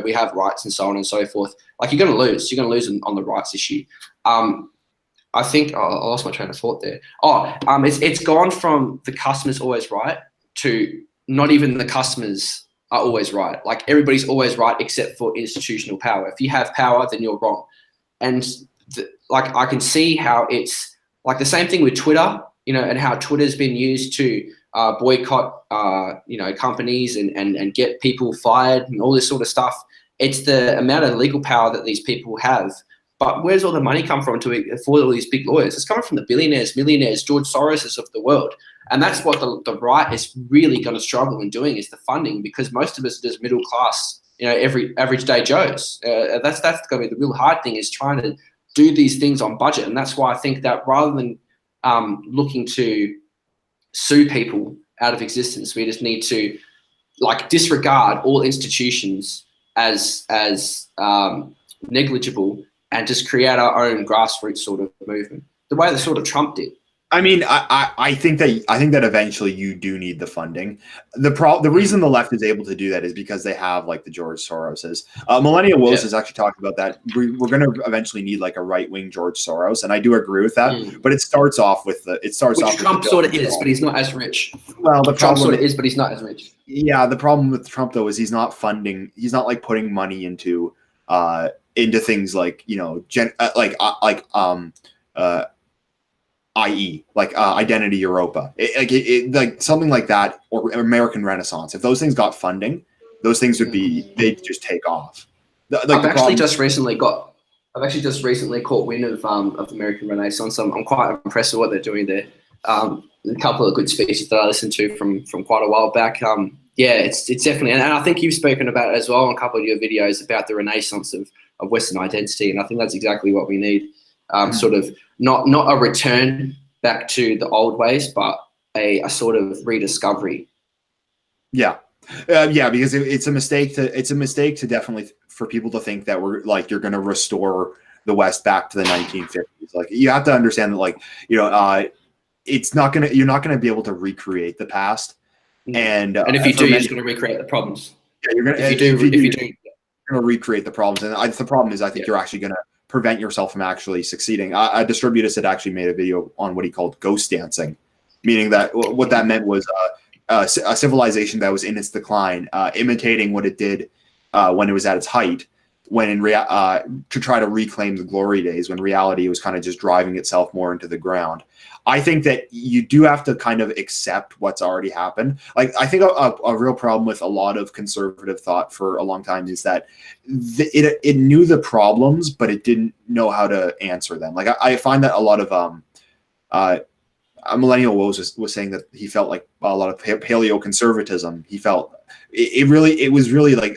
we have rights and so on and so forth. Like you're going to lose. You're going to lose on the rights issue. I think I lost my train of thought there. It's gone from the customer's always right to not even the customers are always right. Like everybody's always right except for institutional power. If you have power, then you're wrong. And I can see how it's like the same thing with Twitter, and how Twitter's been used to boycott, companies and get people fired and all this sort of stuff. It's the amount of legal power that these people have. But where's all the money come from to afford all these big lawyers? It's coming from the billionaires, millionaires, George Soroses of the world. And that's what the right is really going to struggle in doing, is the funding, because most of us are just middle class, every average day Joes. That's going to be the real hard thing, is trying to do these things on budget. And that's why I think that rather than looking to sue people out of existence, we just need to disregard all institutions as negligible and just create our own grassroots sort of movement, the way that sort of Trump did. I mean, I think that eventually you do need the funding. The reason the left is able to do that is because they have like the George Soroses. Millennial Woes has actually talked about that. We're going to eventually need like a right wing George Soros, and I do agree with that. But it starts off with Which Trump sort of is, but he's not as rich. Well, Trump sort of is, but he's not as rich. Yeah, the problem with Trump though is he's not funding. He's not like putting money into things like i.e. like Identity Europa, like something like that, or American Renaissance. If those things got funding, those things they'd just take off. I've actually just recently caught wind of American Renaissance. I'm quite impressed with what they're doing there. A couple of good speeches that I listened to from quite a while back. It's definitely, and I think you've spoken about it as well in a couple of your videos about the renaissance of Western identity, and I think that's exactly what we need. Sort of not a return back to the old ways, but a sort of rediscovery. Yeah, because it's a mistake to definitely for people to think that we're like you're going to restore the West back to the 1950s. Like you have to understand that, like you're not gonna be able to recreate the past. And if you do, you're just going to recreate the problems. Yeah, you're gonna. If you do, you're going to recreate the problems. And the problem is, I think you're actually going to prevent yourself from actually succeeding. A distributus had actually made a video on what he called ghost dancing, meaning that what that meant was a civilization that was in its decline, imitating what it did when it was at its height, when to try to reclaim the glory days, when reality was kind of just driving itself more into the ground. I think that you do have to kind of accept what's already happened. Like, I think a real problem with a lot of conservative thought for a long time is that it knew the problems, but it didn't know how to answer them. Like, I find that a lot of Millennial Woes was saying that he felt like a lot of paleoconservatism. He felt it was really like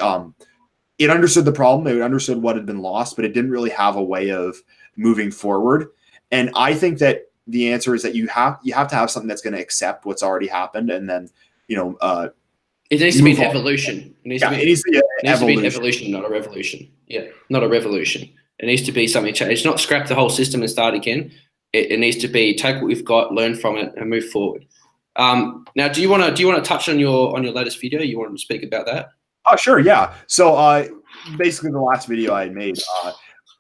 it understood the problem, it understood what had been lost, but it didn't really have a way of moving forward. And I think that the answer is that you have to have something that's going to accept what's already happened, and then it needs to be an evolution. It needs to be an evolution, not a revolution. Yeah, not a revolution. It needs to be something changed. It's not scrap the whole system and start again. It needs to be take what we've got, learn from it, and move forward. Now, do you want to touch on your latest video? You want to speak about that? Oh, sure, yeah. So basically, the last video I had made,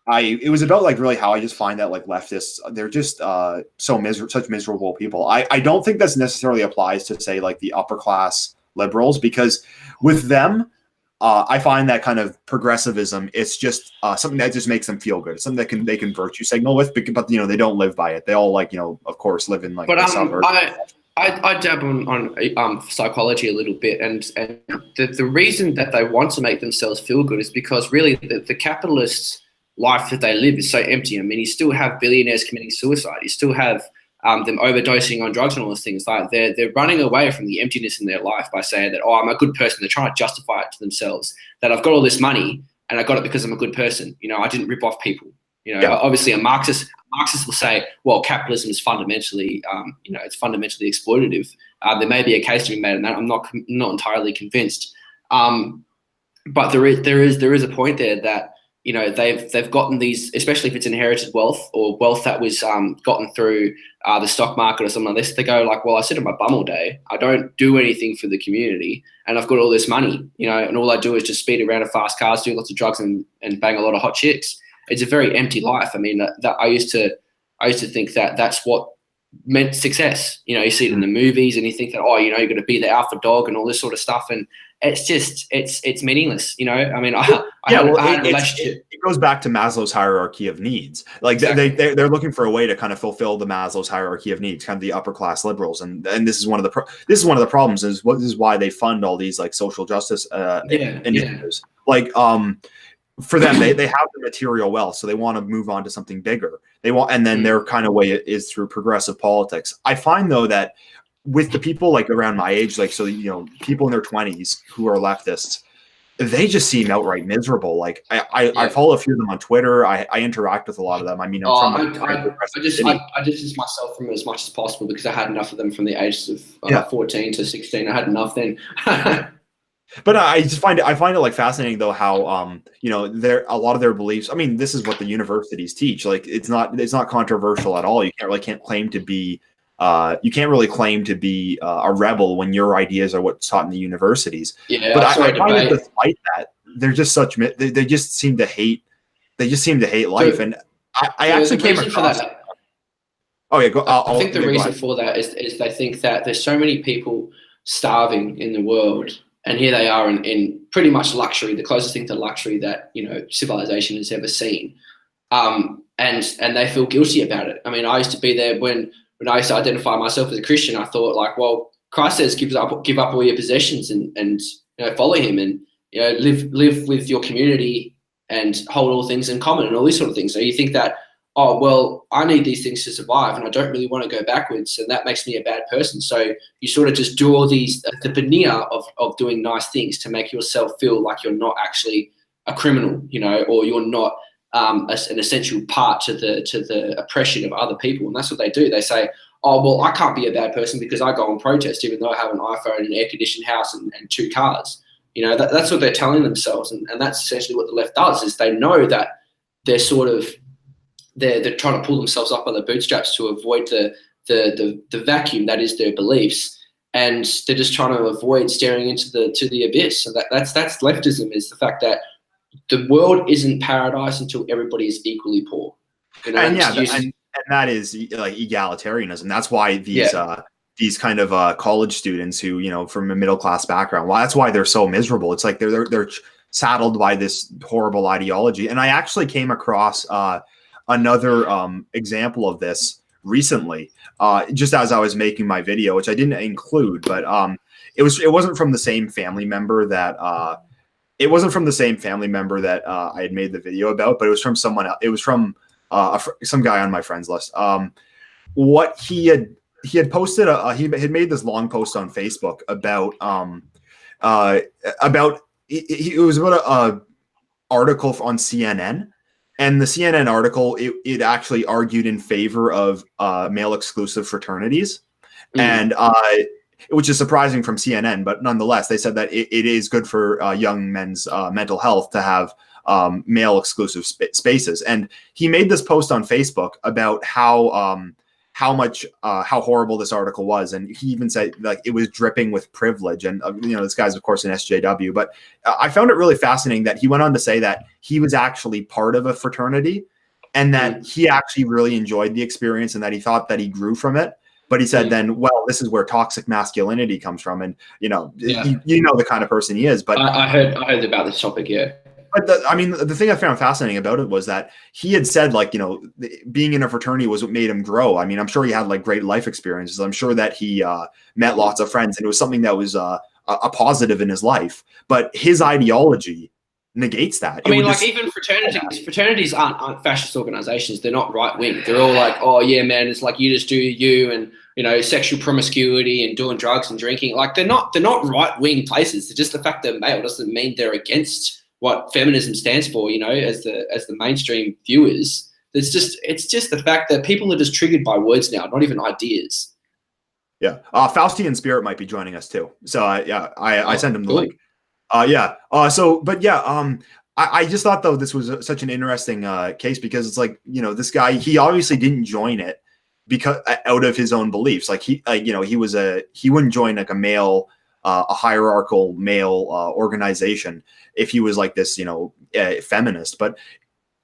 it was about like really how I just find that like leftists, they're just such miserable people. I don't think this necessarily applies to say like the upper class liberals, because with them, I find that kind of progressivism, it's just something that just makes them feel good. It's something that they can virtue signal with, but they don't live by it. They all of course live in like the suburbs. I dab on psychology a little bit, and the reason that they want to make themselves feel good is because really the capitalists' life that they live is so empty. I mean, you still have billionaires committing suicide. You still have them overdosing on drugs and all those things. Like they're running away from the emptiness in their life by saying that, I'm a good person. They're trying to justify it to themselves that I've got all this money and I got it because I'm a good person. I didn't rip off people. Obviously a Marxist will say, well, capitalism is fundamentally, it's fundamentally exploitative. There may be a case to be made on that. I'm not entirely convinced. But there is a point there that, they've gotten these, especially if it's inherited wealth or wealth that was gotten through the stock market or something like this. They go like, well, I sit on my bum all day. I don't do anything for the community, and I've got all this money, and all I do is just speed around in fast cars, do lots of drugs, and bang a lot of hot chicks. It's a very empty life. I mean, that I used to think that that's what meant success. You see it in the movies, and you think that you're going to be the alpha dog and all this sort of stuff, and it's just it's meaningless. I mean, I had a relationship. It goes back to Maslow's hierarchy of needs. Like exactly. they're looking for a way to kind of fulfill the Maslow's hierarchy of needs, kind of the upper class liberals, and this is one of the problems. This is why they fund all these like social justice initiatives. Like for them, they have the material wealth, so they want to move on to something bigger. And then their kind of way is through progressive politics. I find though that with the people like around my age, like people in their 20s who are leftists, they just seem outright miserable. Like I follow a few of them on Twitter. I interact with a lot of them. I mean, I distance myself from them as much as possible because I had enough of them from the ages of 14 to 16. I had enough then. But I find it like fascinating though how there a lot of their beliefs. I mean, this is what the universities teach. Like it's not controversial at all. Can't claim to be you can't really claim to be a rebel when your ideas are what's taught in the universities. Yeah, But I saw a I find that debate. despite that, they're just they just seem to hate life. The And I actually the came reason for across. that, Oh yeah, go. I think the Yeah, go reason ahead. for that is they think that there's so many people starving in the world, and here they are in pretty much luxury, the closest thing to luxury that civilization has ever seen. And they feel guilty about it. I mean, I used to be there when I used to identify myself as a Christian. I thought like, well, Christ says give up all your possessions and follow Him, and live with your community and hold all things in common and all these sort of things. So you think that, oh well, I need these things to survive, and I don't really want to go backwards, and that makes me a bad person. So you sort of just do all these the veneer of doing nice things to make yourself feel like you're not actually a criminal, or you're not an essential part to the oppression of other people. And that's what they do. They say, oh, well, I can't be a bad person because I go and protest even though I have an iPhone, an air-conditioned house, and 2 cars. That's what they're telling themselves. And that's essentially what the left does, is they know that they're sort of they're trying to pull themselves up by the bootstraps to avoid the vacuum that is their beliefs. And they're just trying to avoid staring into the abyss. So that's leftism, is the fact that the world isn't paradise until everybody is equally poor. And yeah, and that is like egalitarianism. That's why these kind of college students who from a middle class background, well, that's why they're so miserable. It's like they're saddled by this horrible ideology. And I actually came across another example of this recently, just as I was making my video, which I didn't include, but it wasn't from the same family member that I had made the video about, but it was from someone else. It was from some guy on my friends list. What he had posted, he had made this long post on Facebook about it was about a article on CNN, and the CNN article it actually argued in favor of male exclusive fraternities, and which is surprising from CNN, but nonetheless, they said that it is good for young men's mental health to have male exclusive spaces. And he made this post on Facebook about how horrible this article was, and he even said like it was dripping with privilege. And this guy's of course an SJW, but I found it really fascinating that he went on to say that he was actually part of a fraternity, and that he actually really enjoyed the experience, and that he thought that he grew from it. But he said then, well, this is where toxic masculinity comes from. And, you know the kind of person he is. But I heard about this topic, yeah. But the thing I found fascinating about it was that he had said, like, being in a fraternity was what made him grow. I mean, I'm sure he had like great life experiences. I'm sure that he met lots of friends, and it was something that was a positive in his life. But his ideology negates that. I mean, like even fraternities aren't fascist organizations. They're not right wing. They're all like, oh yeah, man, it's like you just do you, and sexual promiscuity and doing drugs and drinking. Like they're not right wing places. It's just the fact they're male doesn't mean they're against what feminism stands for. As the mainstream viewers, it's just the fact that people are just triggered by words now, not even ideas. Yeah, Faustian Spirit might be joining us too. So I sent him the link. I just thought though this was such an interesting case, because it's like, this guy, he obviously didn't join it because out of his own beliefs. Like he wouldn't join like a hierarchical male organization if he was like this, feminist. But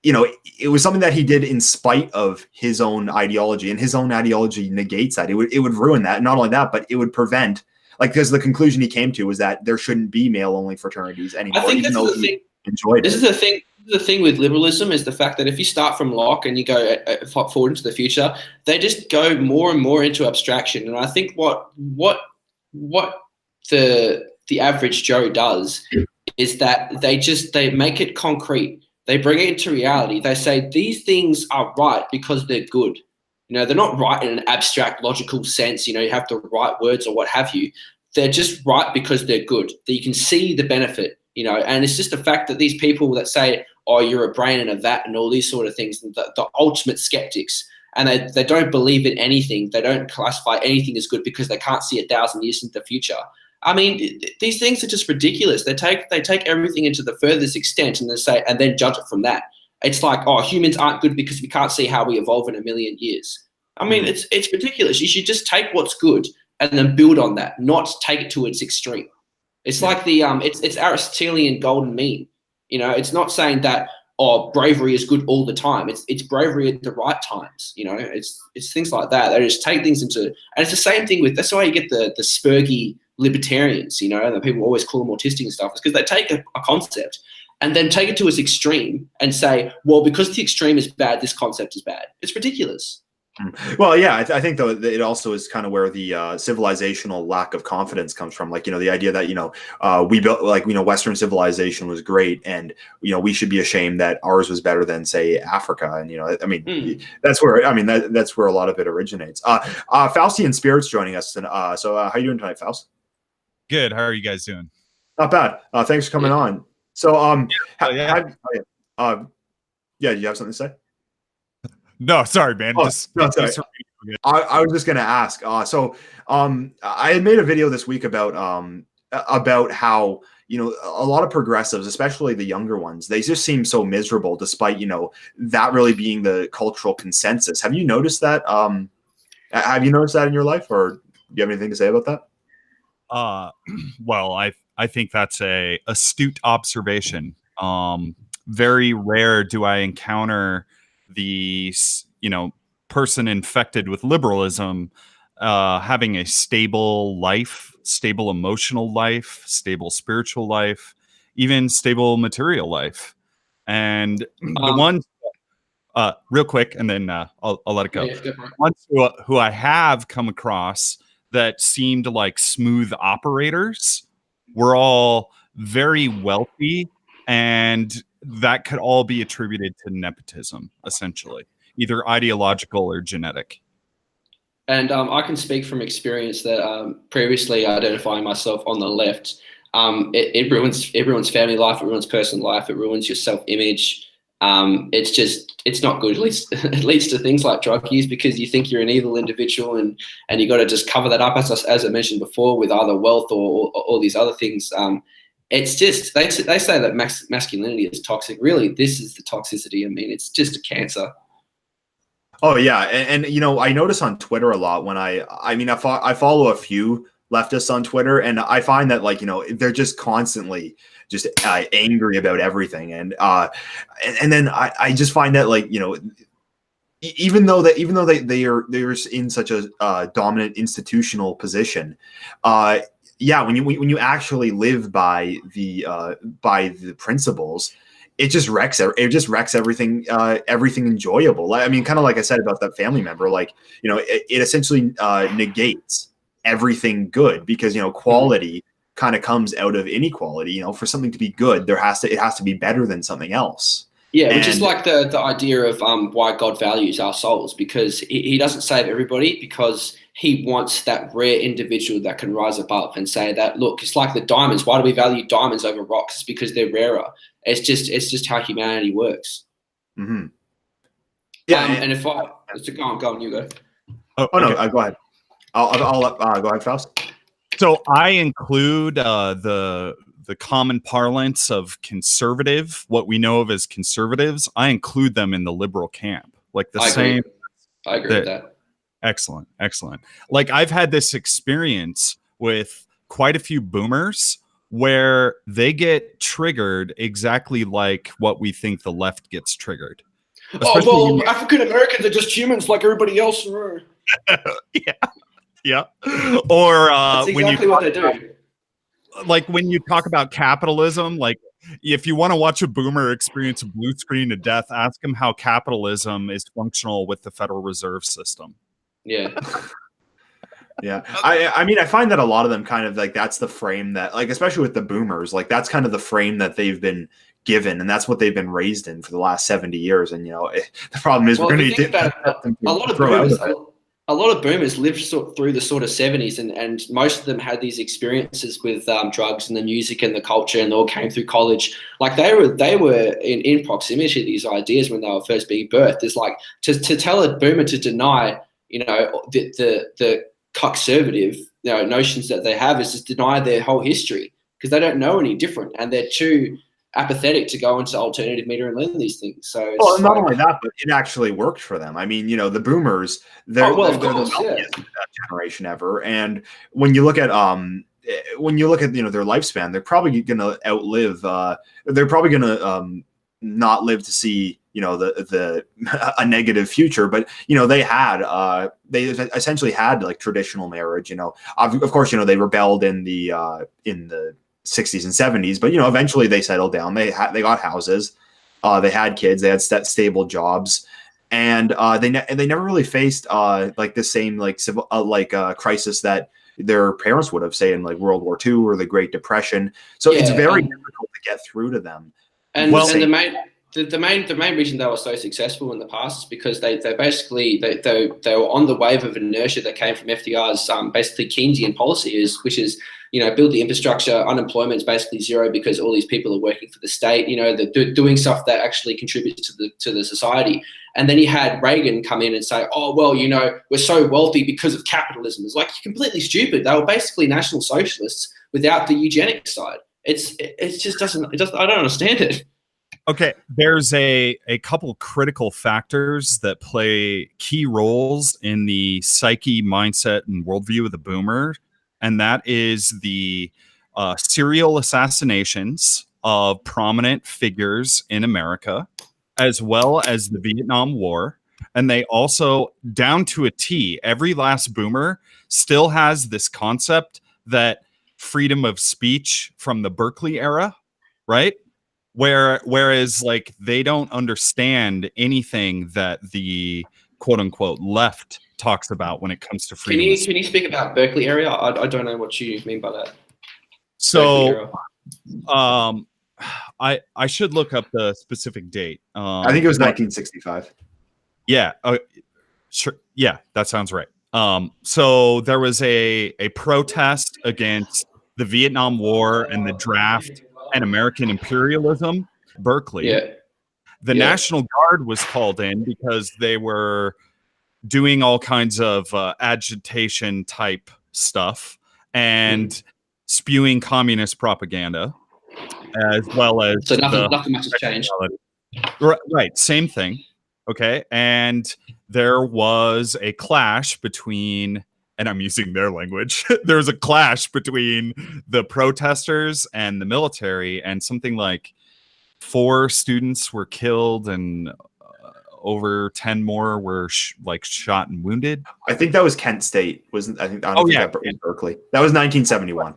it was something that he did in spite of his own ideology, and his own ideology negates that. It would ruin that. Not only that, but it would prevent. Because the conclusion he came to was that there shouldn't be male-only fraternities anymore. I think this is the thing. This is the thing. The thing with liberalism is the fact that if you start from Locke and you go forward into the future, they just go more and more into abstraction. And I think what the average Joe does is that they make it concrete. They bring it into reality. They say these things are right because they're good. They're not right in an abstract, logical sense. You have the right words or what have you. They're just right because they're good. That you can see the benefit, and it's just the fact that these people that say, oh, you're a brain and a vat and all these sort of things, the ultimate skeptics, and they don't believe in anything. They don't classify anything as good because they can't see 1,000 years into the future. I mean, these things are just ridiculous. They take everything into the furthest extent and then judge it from that. It's like, oh, humans aren't good because we can't see how we evolve in a million years. I mean, it's ridiculous. You should just take what's good and then build on that, not take it to its extreme. It's like the it's Aristotelian golden mean. You know, it's not saying that, oh, bravery is good all the time. It's bravery at the right times. You know, it's things like that. They just take things into, and it's the same thing with. That's why you get the spurgy libertarians. You know, and the people always call them autistic and stuff. It's because they take a concept and then take it to its extreme and say, well, because the extreme is bad, this concept is bad. It's ridiculous. Well, yeah, I think though it also is kind of where the civilizational lack of confidence comes from. Like, you know, the idea that, you know, we built, like, you know, Western civilization was great, and, you know, we should be ashamed that ours was better than, say, Africa. And, you know, I mean, that's where a lot of it originates. Faustian Spirit's joining us, and so how are you doing tonight, Faust? Good. How are you guys doing? Not bad. Thanks for coming on. So, yeah, you have something to say? No, sorry, man. Oh, no, sorry. I was just going to ask. I had made a video this week about how, you know, a lot of progressives, especially the younger ones, they just seem so miserable, despite, you know, that really being the cultural consensus. Have you noticed that? Have you noticed that in your life, or do you have anything to say about that? Well, I think that's a astute observation. Very rare do I encounter the, you know, person infected with liberalism having a stable life, stable emotional life, stable spiritual life, even stable material life. And the ones, real quick, and then I'll let it go. Yeah, Ones who I have come across that seemed like smooth operators were all very wealthy, and that could all be attributed to nepotism, essentially, either ideological or genetic. And I can speak from experience that previously identifying myself on the left, it ruins everyone's family life, it ruins personal life, it ruins your self-image. It's not good. At least it leads to things like drug use, because you think you're an evil individual, and you got to just cover that up, as I mentioned before, with either wealth or all these other things. It's just, they say that masculinity is toxic. Really, this is the toxicity. I mean, it's just a cancer. Oh yeah, and you know, I notice on Twitter a lot when I follow a few leftists on Twitter, and I find that, like, you know, they're just constantly just angry about everything, and then I just find that, like, you know, even though they're in such a dominant institutional position, yeah, when you actually live by the principles, it just wrecks everything enjoyable. I mean, kind of like I said about that family member, like, you know, it essentially negates everything good, because, you know, quality kind of comes out of inequality. You know, for something to be good, it has to be better than something else. Yeah, which is like the idea of why God values our souls, because he doesn't save everybody, because he wants that rare individual that can rise above and say that, look, it's like the diamonds. Why do we value diamonds over rocks? It's because they're rarer. It's just how humanity works. Mm-hmm. Yeah, and if I go on, you go. Oh no, go ahead. I'll go ahead, Faust. So I include the common parlance of conservative, what we know of as conservatives. I include them in the liberal camp, like the same. I agree with that. Excellent. Like, I've had this experience with quite a few boomers where they get triggered exactly like what we think the left gets triggered. Oh, well, African Americans are just humans like everybody else. Yeah. Or that's exactly what they do. Like, when you talk about capitalism, like, if you want to watch a boomer experience a blue screen to death, ask them how capitalism is functional with the Federal Reserve System. Yeah. Yeah. I mean, I find that a lot of them kind of, like, that's the frame that, like, especially with the boomers, like, that's kind of the frame that they've been given, and that's what they've been raised in for the last 70 years. And, you know, the problem is, we're going to a lot of boomers lived through the sort of 70s, and most of them had these experiences with drugs and the music and the culture, and they all came through college. Like, they were in proximity to these ideas when they were first being birthed. It's like to tell a boomer to deny, you know, the conservative notions that they have is just deny their whole history because they don't know any different, and they're too apathetic to go into alternative media and learn these things. So it's well, not only that, but it actually worked for them. I mean, the boomers, they're the wealthiest generation ever. And when you look at their lifespan, they're probably going to outlive. They're probably going to not live to see the a negative future. But they essentially had like traditional marriage. Of course, they rebelled in the 60s and 70s, but eventually they settled down. They got houses, they had kids, they had stable jobs, and they never really faced like the same like civil crisis that their parents would have, say, in like World War II or the Great Depression. So it's very difficult to get through to them. And the main reason they were so successful in the past is because they were on the wave of inertia that came from FDR's basically Keynesian policy, which is build the infrastructure. Unemployment is basically zero because all these people are working for the state. They're doing stuff that actually contributes to the society. And then you had Reagan come in and say, oh, well, we're so wealthy because of capitalism. It's like, you're completely stupid. They were basically National Socialists without the eugenics side. I don't understand it. Okay, there's a couple critical factors that play key roles in the psyche, mindset, and worldview of the boomer, and that is the serial assassinations of prominent figures in America, as well as the Vietnam War. And they also, down to a T, every last boomer still has this concept that freedom of speech from the Berkeley era, right? Whereas like they don't understand anything that the quote unquote left talks about when it comes to freedom. Can you speak about Berkeley area? I don't know what you mean by that. So I should look up the specific date. I think it was 1965. Yeah. Sure. Yeah, that sounds right. So there was a protest against the Vietnam War and the draft and American imperialism, Berkeley. Yeah. The National Guard was called in because they were doing all kinds of agitation type stuff and spewing communist propaganda, as well as nothing much has changed. Right, same thing. Okay, and there was a clash between, and I'm using their language, there was a clash between the protesters and the military, and something like 4 students were killed and over 10 more were shot and wounded. I think that was Kent State. That was Berkeley. That was 1971.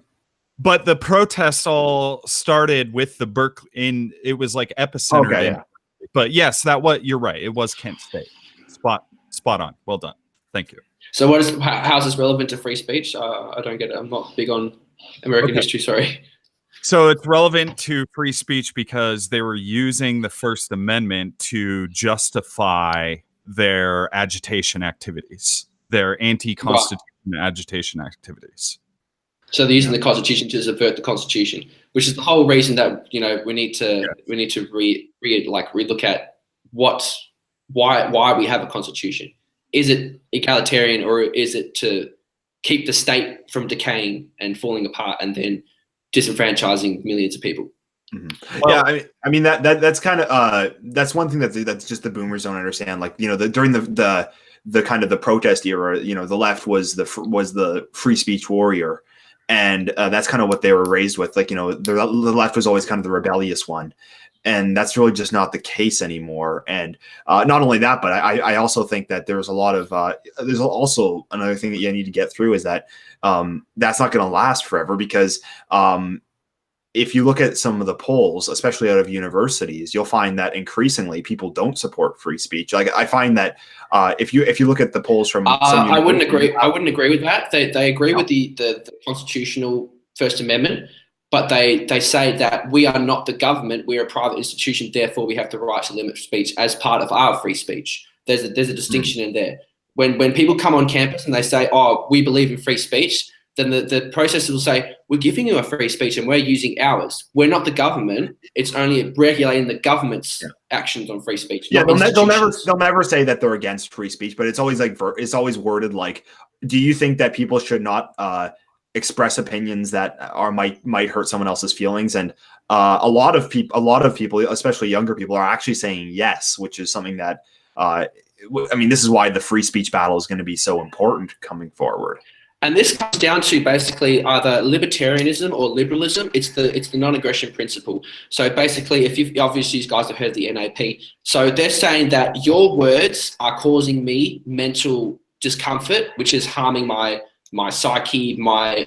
But the protests all started with the Berkeley. It was like epicenter. Okay, yeah. But yes, you're right. It was Kent State. Spot on. Well done. Thank you. So how is this relevant to free speech? I don't get it. I'm not big on American history. Sorry. So it's relevant to free speech because they were using the First Amendment to justify their agitation activities, their anti-constitution agitation activities. So they're using the Constitution to subvert the Constitution, which is the whole reason that we need to relook at why we have a Constitution. Is it egalitarian, or is it to keep the state from decaying and falling apart and then disenfranchising millions of people? Mm-hmm. Well, I mean that's kind of that's one thing that's just the boomers don't understand. Like during the kind of the protest era, the left was the free speech warrior, and that's kind of what they were raised with. Like the left was always kind of the rebellious one, and that's really just not the case anymore. And not only that, but I also think that there's a lot of there's also another thing that you need to get through is that that's not going to last forever, because if you look at some of the polls, especially out of universities, you'll find that increasingly people don't support free speech. Like I find that if you look at the polls from I wouldn't agree. I wouldn't agree with that. They agree with the constitutional First Amendment, but they say that we are not the government, we are a private institution, therefore we have the right to limit speech as part of our free speech. There's a distinction in there. When people come on campus and they say, oh, we believe in free speech, then the processors will say, we're giving you a free speech and we're using ours. We're not the government. It's only regulating the government's actions on free speech. Yeah, they'll never say that they're against free speech, but it's always like it's always worded like, do you think that people should not express opinions that might hurt someone else's feelings? And a lot of people, especially younger people, are actually saying yes, which is something that I mean, this is why the free speech battle is going to be so important coming forward. And this comes down to basically either libertarianism or liberalism. It's the non-aggression principle. So basically, if you obviously you guys have heard the NAP, so they're saying that your words are causing me mental discomfort, which is harming my psyche, my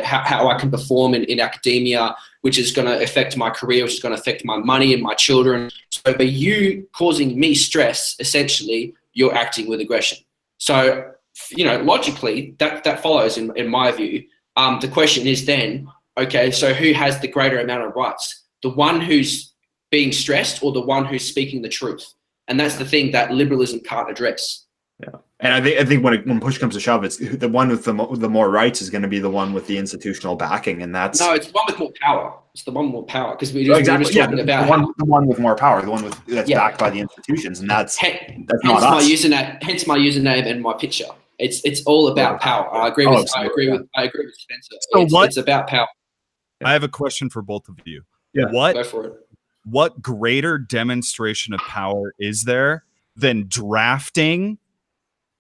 how I can perform in academia, which is going to affect my career, which is going to affect my money and my children. So by you causing me stress, essentially, you're acting with aggression. So logically, that follows in my view. The question is then, okay, so who has the greater amount of rights? The one who's being stressed or the one who's speaking the truth? And that's the thing that liberalism can't address. Yeah, and I think when push comes to shove, it's the one with the more rights is going to be the one with the institutional backing, and that's no, it's the one with more power. It's the one with more power because we're just talking about the one with more power, the one that's backed by the institutions, and that's not us. Hence my username and my picture. It's all about power. I agree with Spencer. So it's about power. I have a question for both of you. Yeah, go for it. What greater demonstration of power is there than drafting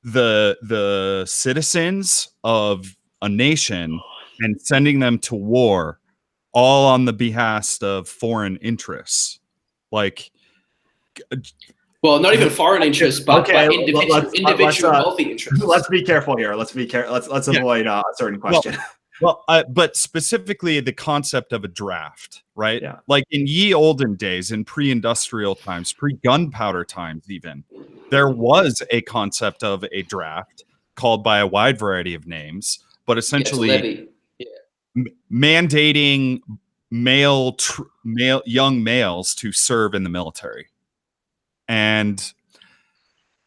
the citizens of a nation and sending them to war, all on the behest of foreign interests? Like, well, not even foreign interests, but individual wealthy interests. Let's be careful here. Let's avoid a certain question. But specifically the concept of a draft, right? Yeah. Like in ye olden days, in pre-industrial times, pre-gunpowder times even, there was a concept of a draft called by a wide variety of names, but essentially mandating young males to serve in the military. And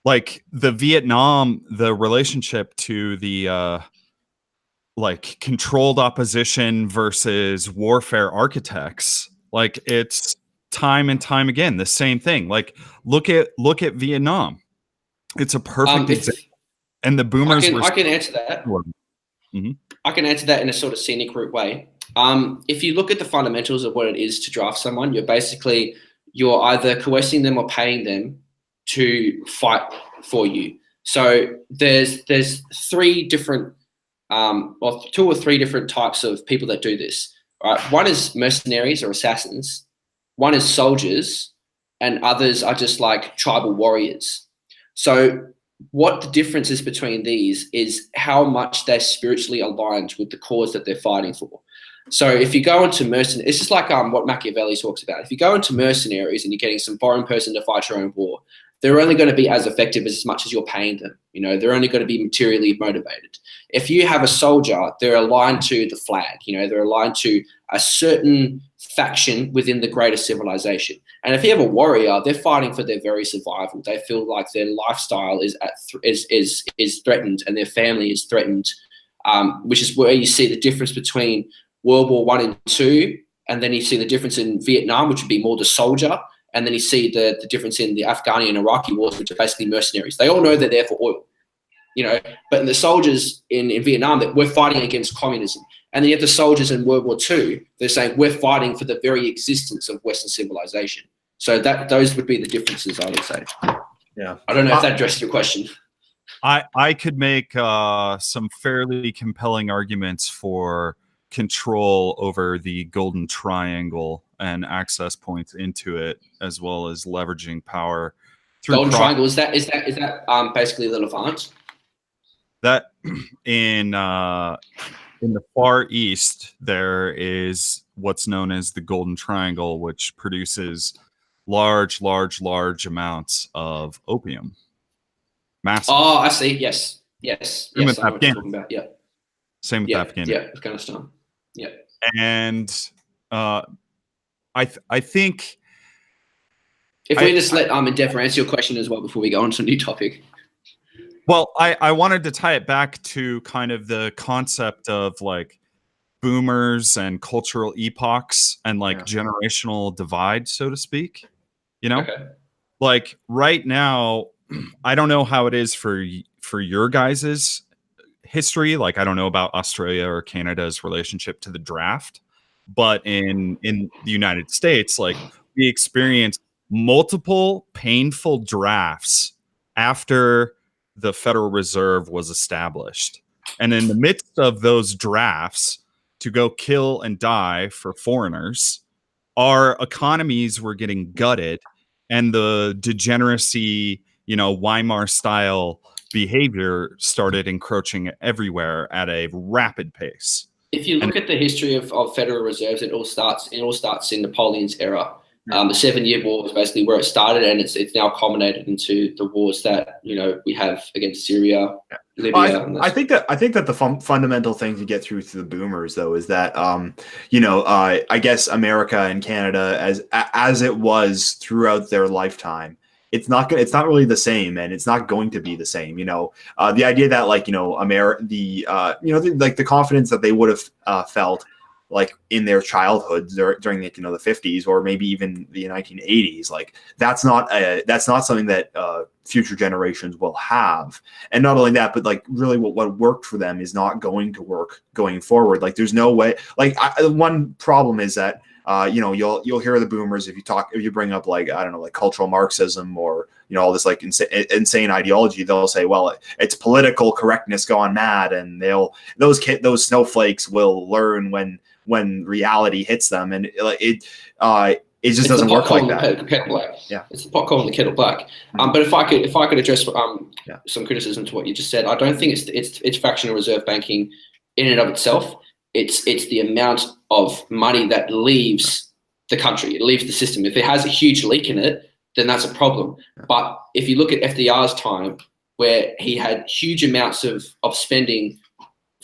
like the relationship to the like controlled opposition versus warfare architects, like it's time and time again the same thing. Like look at Vietnam. It's a perfect example. And the boomers I can answer that. Mm-hmm. I can answer that in a sort of scenic route way. If you look at the fundamentals of what it is to draft someone, you're either coercing them or paying them to fight for you. So there's three different two or three different types of people that do this. Right? One is mercenaries or assassins. One is soldiers, and others are just like tribal warriors. So what the difference is between these is how much they're spiritually aligned with the cause that they're fighting for. So if you go into mercenaries, it's just like what Machiavelli talks about. If you go into mercenaries and you're getting some foreign person to fight your own war, they're only going to be as effective as much as you're paying them. They're only going to be materially motivated. If you have a soldier, they're aligned to the flag. They're aligned to a certain faction within the greater civilization. And if you have a warrior, they're fighting for their very survival. They feel like their lifestyle is threatened and their family is threatened, which is where you see the difference between World War I and II, and then you see the difference in Vietnam, which would be more the soldier. And then you see the difference in the Afghani and Iraqi wars, which are basically mercenaries. They all know they're there for oil, but in the soldiers in Vietnam, that we're fighting against communism. And then you have the soldiers in World War II, they're saying we're fighting for the very existence of Western civilization. So those would be the differences, I would say. Yeah. I don't know if that addressed your question. I could make some fairly compelling arguments for control over the golden triangle and access points into it, as well as leveraging power through golden triangle. Is that basically the Levant? That in the Far East, there is what's known as the Golden Triangle, which produces large amounts of opium. Massive. Oh, I see. Yes. I know what you're talking about. Yeah. Same with Afghanistan. Yeah, Afghanistan. Yeah. And I think if we just let Endeavour answer your question as well before we go on to a new topic. Well, I wanted to tie it back to kind of the concept of like boomers and cultural epochs and like generational divide, so to speak. You know, like right now, I don't know how it is for your guys's history. Like, I don't know about Australia or Canada's relationship to the draft, but in the United States, like we experienced multiple painful drafts after the Federal Reserve was established. And in the midst of those drafts to go kill and die for foreigners, our economies were getting gutted and the degeneracy, Weimar style behavior started encroaching everywhere at a rapid pace. If you look at the history of Federal Reserves, it all starts in Napoleon's era. The 7-Year War was basically where it started, and it's now culminated into the wars that we have against Syria, Libya. I think that the fundamental thing to get through to the boomers, though, is that I guess America and Canada, as it was throughout their lifetime, it's not really the same, and it's not going to be the same. The idea that the confidence that they would have felt like in their childhood during the 50s or maybe even the 1980s, like that's not something that future generations will have. And not only that, but like really what worked for them is not going to work going forward. Like there's no way. Like one problem is that you'll hear the boomers if you bring up like, I don't know, like cultural Marxism or all this like insane ideology. They'll say, well, it's political correctness gone mad, and those snowflakes will learn when reality hits them, and it just doesn't work like that. Yeah, it's the pot calling the kettle black. But if I could address some criticism to what you just said, I don't think it's fractional reserve banking in and of itself. It's the amount of money that leaves the country, it leaves the system. If it has a huge leak in it, then that's a problem. But if you look at FDR's time, where he had huge amounts of spending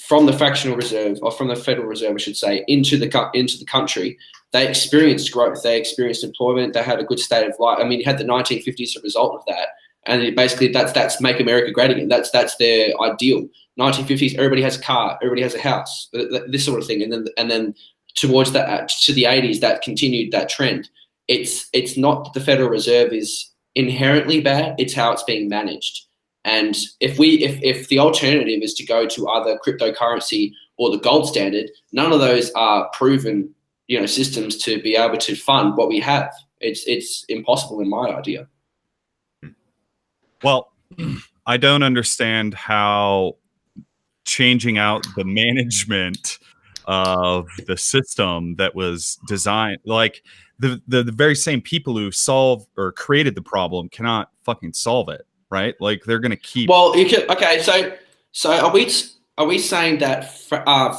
from the fractional reserve, or from the Federal Reserve, I should say, into the country, they experienced growth, they experienced employment, they had a good state of life. I mean, you had the 1950s as a result of that, and basically that's make America great again. That's their ideal. 1950s, everybody has a car, everybody has a house, this sort of thing, and then towards that to the 80s, that continued that trend. It's not that the Federal Reserve is inherently bad; it's how it's being managed. And if the alternative is to go to either cryptocurrency or the gold standard, none of those are proven, systems to be able to fund what we have. It's impossible in my idea. Well, I don't understand how changing out the management of the system that was designed, like the very same people who solve or created the problem cannot fucking solve it. Right, like they're going to keep. Well, okay. So are we saying that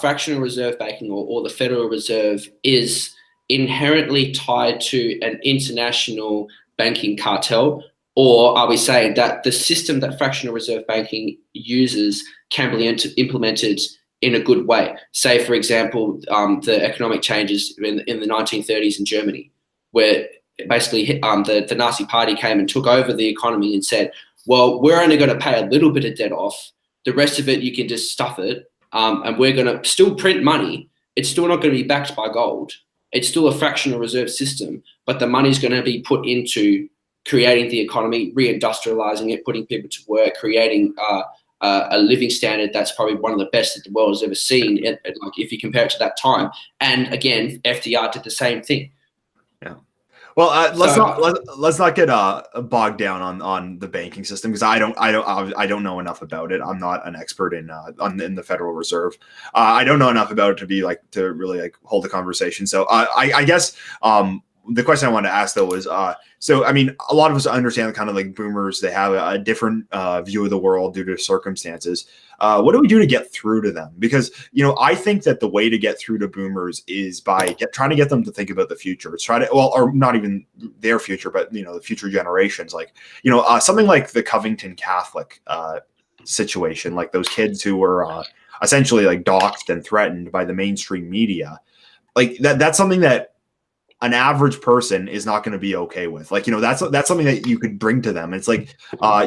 fractional reserve banking or the Federal Reserve is inherently tied to an international banking cartel, or are we saying that the system that fractional reserve banking uses can be implemented in a good way? Say, for example, the economic changes in the 1930s in Germany, where basically the Nazi Party came and took over the economy and said, well, we're only going to pay a little bit of debt off. The rest of it, you can just stuff it. And we're going to still print money. It's still not going to be backed by gold. It's still a fractional reserve system, but the money's going to be put into creating the economy, reindustrializing it, putting people to work, creating a living standard that's probably one of the best that the world has ever seen, like if you compare it to that time. And again, FDR did the same thing. Yeah. Well, let's not get bogged down on the banking system, because I don't know enough about it. I'm not an expert in the Federal Reserve. I don't know enough about it to really hold a conversation. So I guess the question I wanted to ask though was so I mean, a lot of us understand kind of like boomers, they have a different view of the world due to circumstances. What do we do to get through to them? Because I think that the way to get through to boomers is by trying to get them to think about the future. It's or not even their future, but the future generations. Like something like the Covington Catholic situation, like those kids who were essentially like doxxed and threatened by the mainstream media. Like that's something that an average person is not going to be okay with. Like, that's something that you could bring to them. It's like,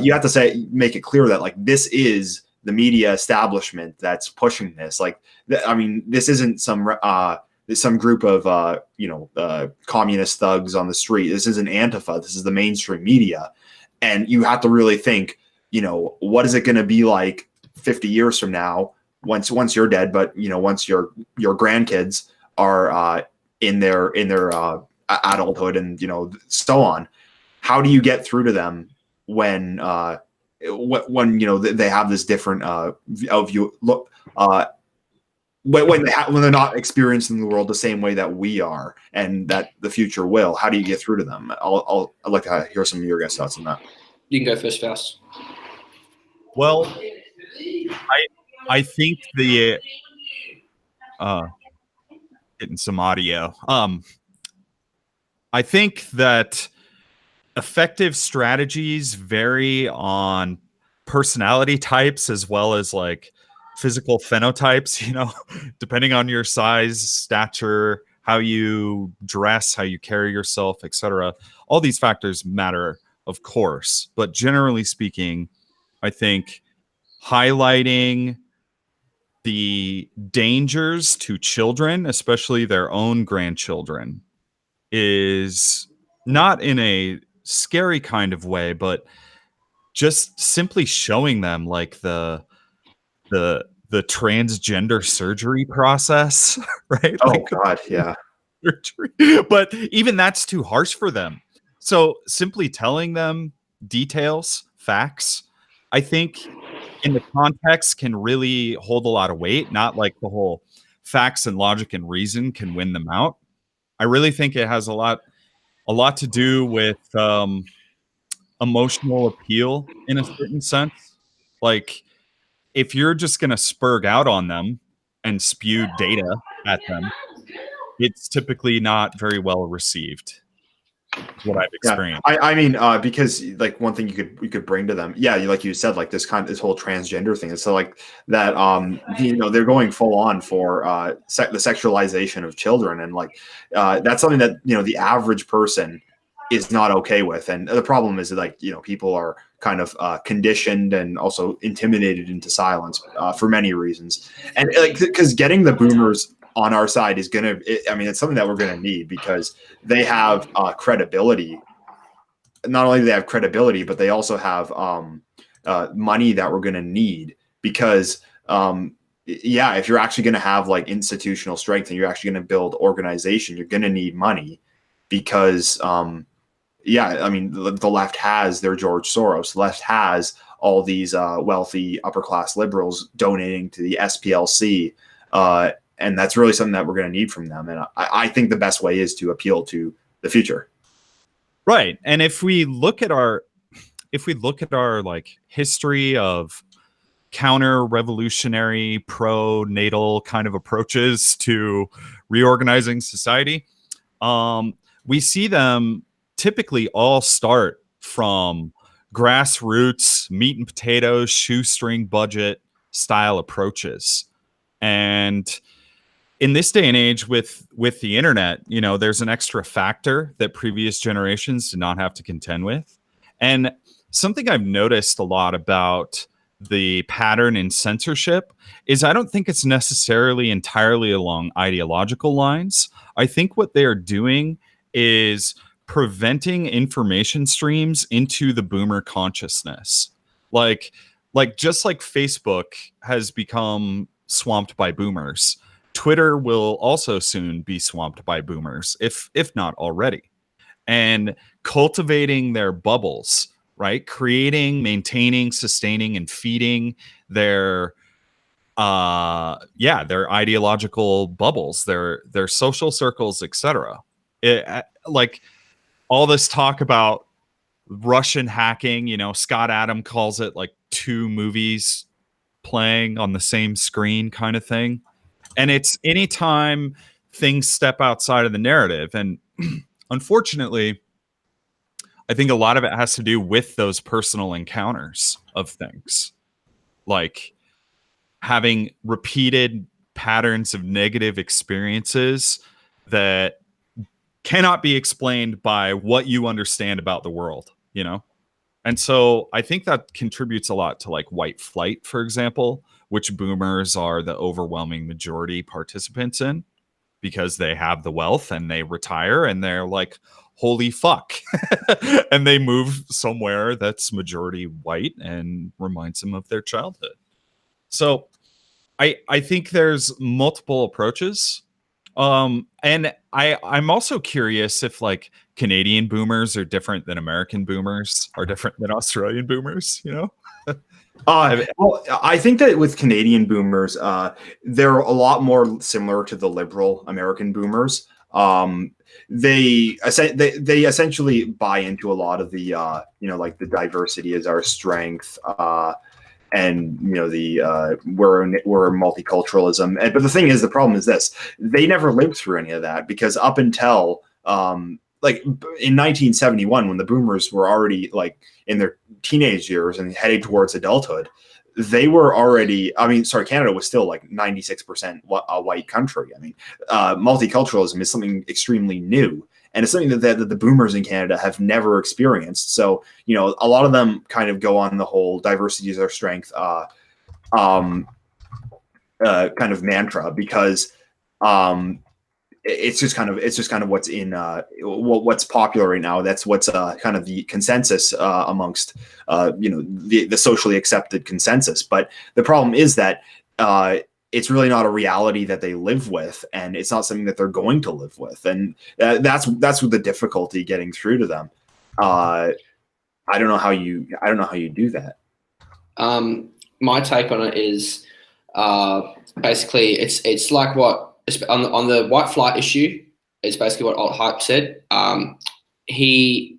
you have to make it clear that like, this is the media establishment that's pushing this. Like, I mean, this isn't some group of, communist thugs on the street. This isn't Antifa. This is the mainstream media. And you have to really think, what is it going to be like 50 years from now, once you're dead, but once your grandkids are in their adulthood and so on. How do you get through to them when they have this different view? Look, when they're not experiencing the world the same way that we are, and that the future will. How do you get through to them? I'd like to hear some of your guys' thoughts on that. You can go first, Faust. Well, I think the getting some audio. I think that effective strategies vary on personality types as well as like physical phenotypes, depending on your size, stature, how you dress, how you carry yourself, etc. All these factors matter, of course, but generally speaking, I think highlighting the dangers to children, especially their own grandchildren, is not in a scary kind of way, but just simply showing them like the transgender surgery process, right? Oh like God, yeah. Surgery. But even that's too harsh for them. So simply telling them details, facts, I think in the context can really hold a lot of weight, not like the whole facts and logic and reason can win them out. I really think it has a lot to do with emotional appeal in a certain sense. Like if you're just going to spurg out on them and spew data at them, it's typically not very well received. Is what I've experienced. Yeah, I mean, because like one thing you could bring to them, yeah, like you said, like this whole transgender thing. So like that, they're going full on for the sexualization of children, and like that's something that the average person is not okay with. And the problem is that like people are kind of conditioned and also intimidated into silence for many reasons, and like because getting the boomers on our side is it's something that we're gonna need, because they have credibility. Not only do they have credibility, but they also have money that we're gonna need, because if you're actually gonna have like institutional strength and you're actually gonna build organization, you're gonna need money, because the left has their George Soros. The left has all these wealthy upper class liberals donating to the SPLC. And that's really something that we're going to need from them. And I think the best way is to appeal to the future. Right. And if we look at our like history of counter-revolutionary, pro-natal kind of approaches to reorganizing society, we see them typically all start from grassroots, meat and potatoes, shoestring budget style approaches. And in this day and age with the internet, there's an extra factor that previous generations did not have to contend with. And something I've noticed a lot about the pattern in censorship is I don't think it's necessarily entirely along ideological lines. I think what they are doing is preventing information streams into the boomer consciousness. Like just like Facebook has become swamped by boomers, Twitter will also soon be swamped by boomers, if not already. And cultivating their bubbles, right? Creating, maintaining, sustaining, and feeding their ideological bubbles, their social circles, etc. Like all this talk about Russian hacking, Scott Adam calls it like two movies playing on the same screen kind of thing. And it's anytime things step outside of the narrative. And unfortunately, I think a lot of it has to do with those personal encounters of things, like having repeated patterns of negative experiences that cannot be explained by what you understand about the world, you know? And so I think that contributes a lot to like white flight, for example, which boomers are the overwhelming majority participants in because they have the wealth and they retire and they're like, holy fuck. And they move somewhere that's majority white and reminds them of their childhood. So I think there's multiple approaches. And I'm also curious if like Canadian boomers are different than American boomers, are different than Australian boomers, you know? Well, I think that with Canadian boomers, they're a lot more similar to the liberal American boomers. They essentially buy into a lot of the like the diversity is our strength, and the we're multiculturalism. But the thing is, the problem is this: they never lived through any of that because up until like in 1971, when the boomers were already like in their teenage years and heading towards adulthood, they were already, Canada was still like 96% a white country. I mean, multiculturalism is something extremely new. And it's something that the boomers in Canada have never experienced. So, a lot of them kind of go on the whole diversity is our strength kind of mantra because it's just kind of what's in what's popular right now. That's what's kind of the consensus amongst the socially accepted consensus. But the problem is that it's really not a reality that they live with, and it's not something that they're going to live with, and that's what the difficulty getting through to them. I don't know how you do that. My take on it is basically it's like what on the white flight issue. It's basically what Alt Hype said. He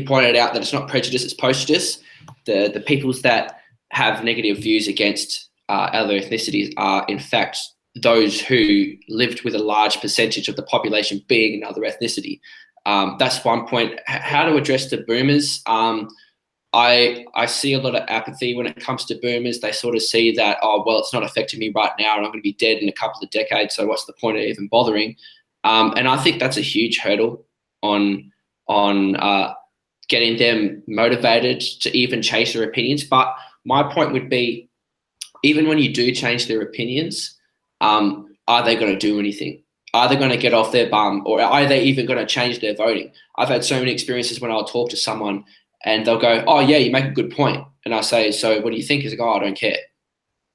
pointed out that it's not prejudice, it's postjudice. The peoples that have negative views against other ethnicities are in fact those who lived with a large percentage of the population being another ethnicity. That's one point. How to address the boomers. I see a lot of apathy when it comes to boomers. They sort of see that, oh, well, it's not affecting me right now and I'm going to be dead in a couple of decades, so what's the point of even bothering? And I think that's a huge hurdle on getting them motivated to even change their opinions. But my point would be, even when you do change their opinions, are they going to do anything? Are they going to get off their bum, or are they even going to change their voting? I've had so many experiences when I'll talk to someone and they'll go, oh, yeah, you make a good point. And I say, so what do you think? He's like, oh, I don't care.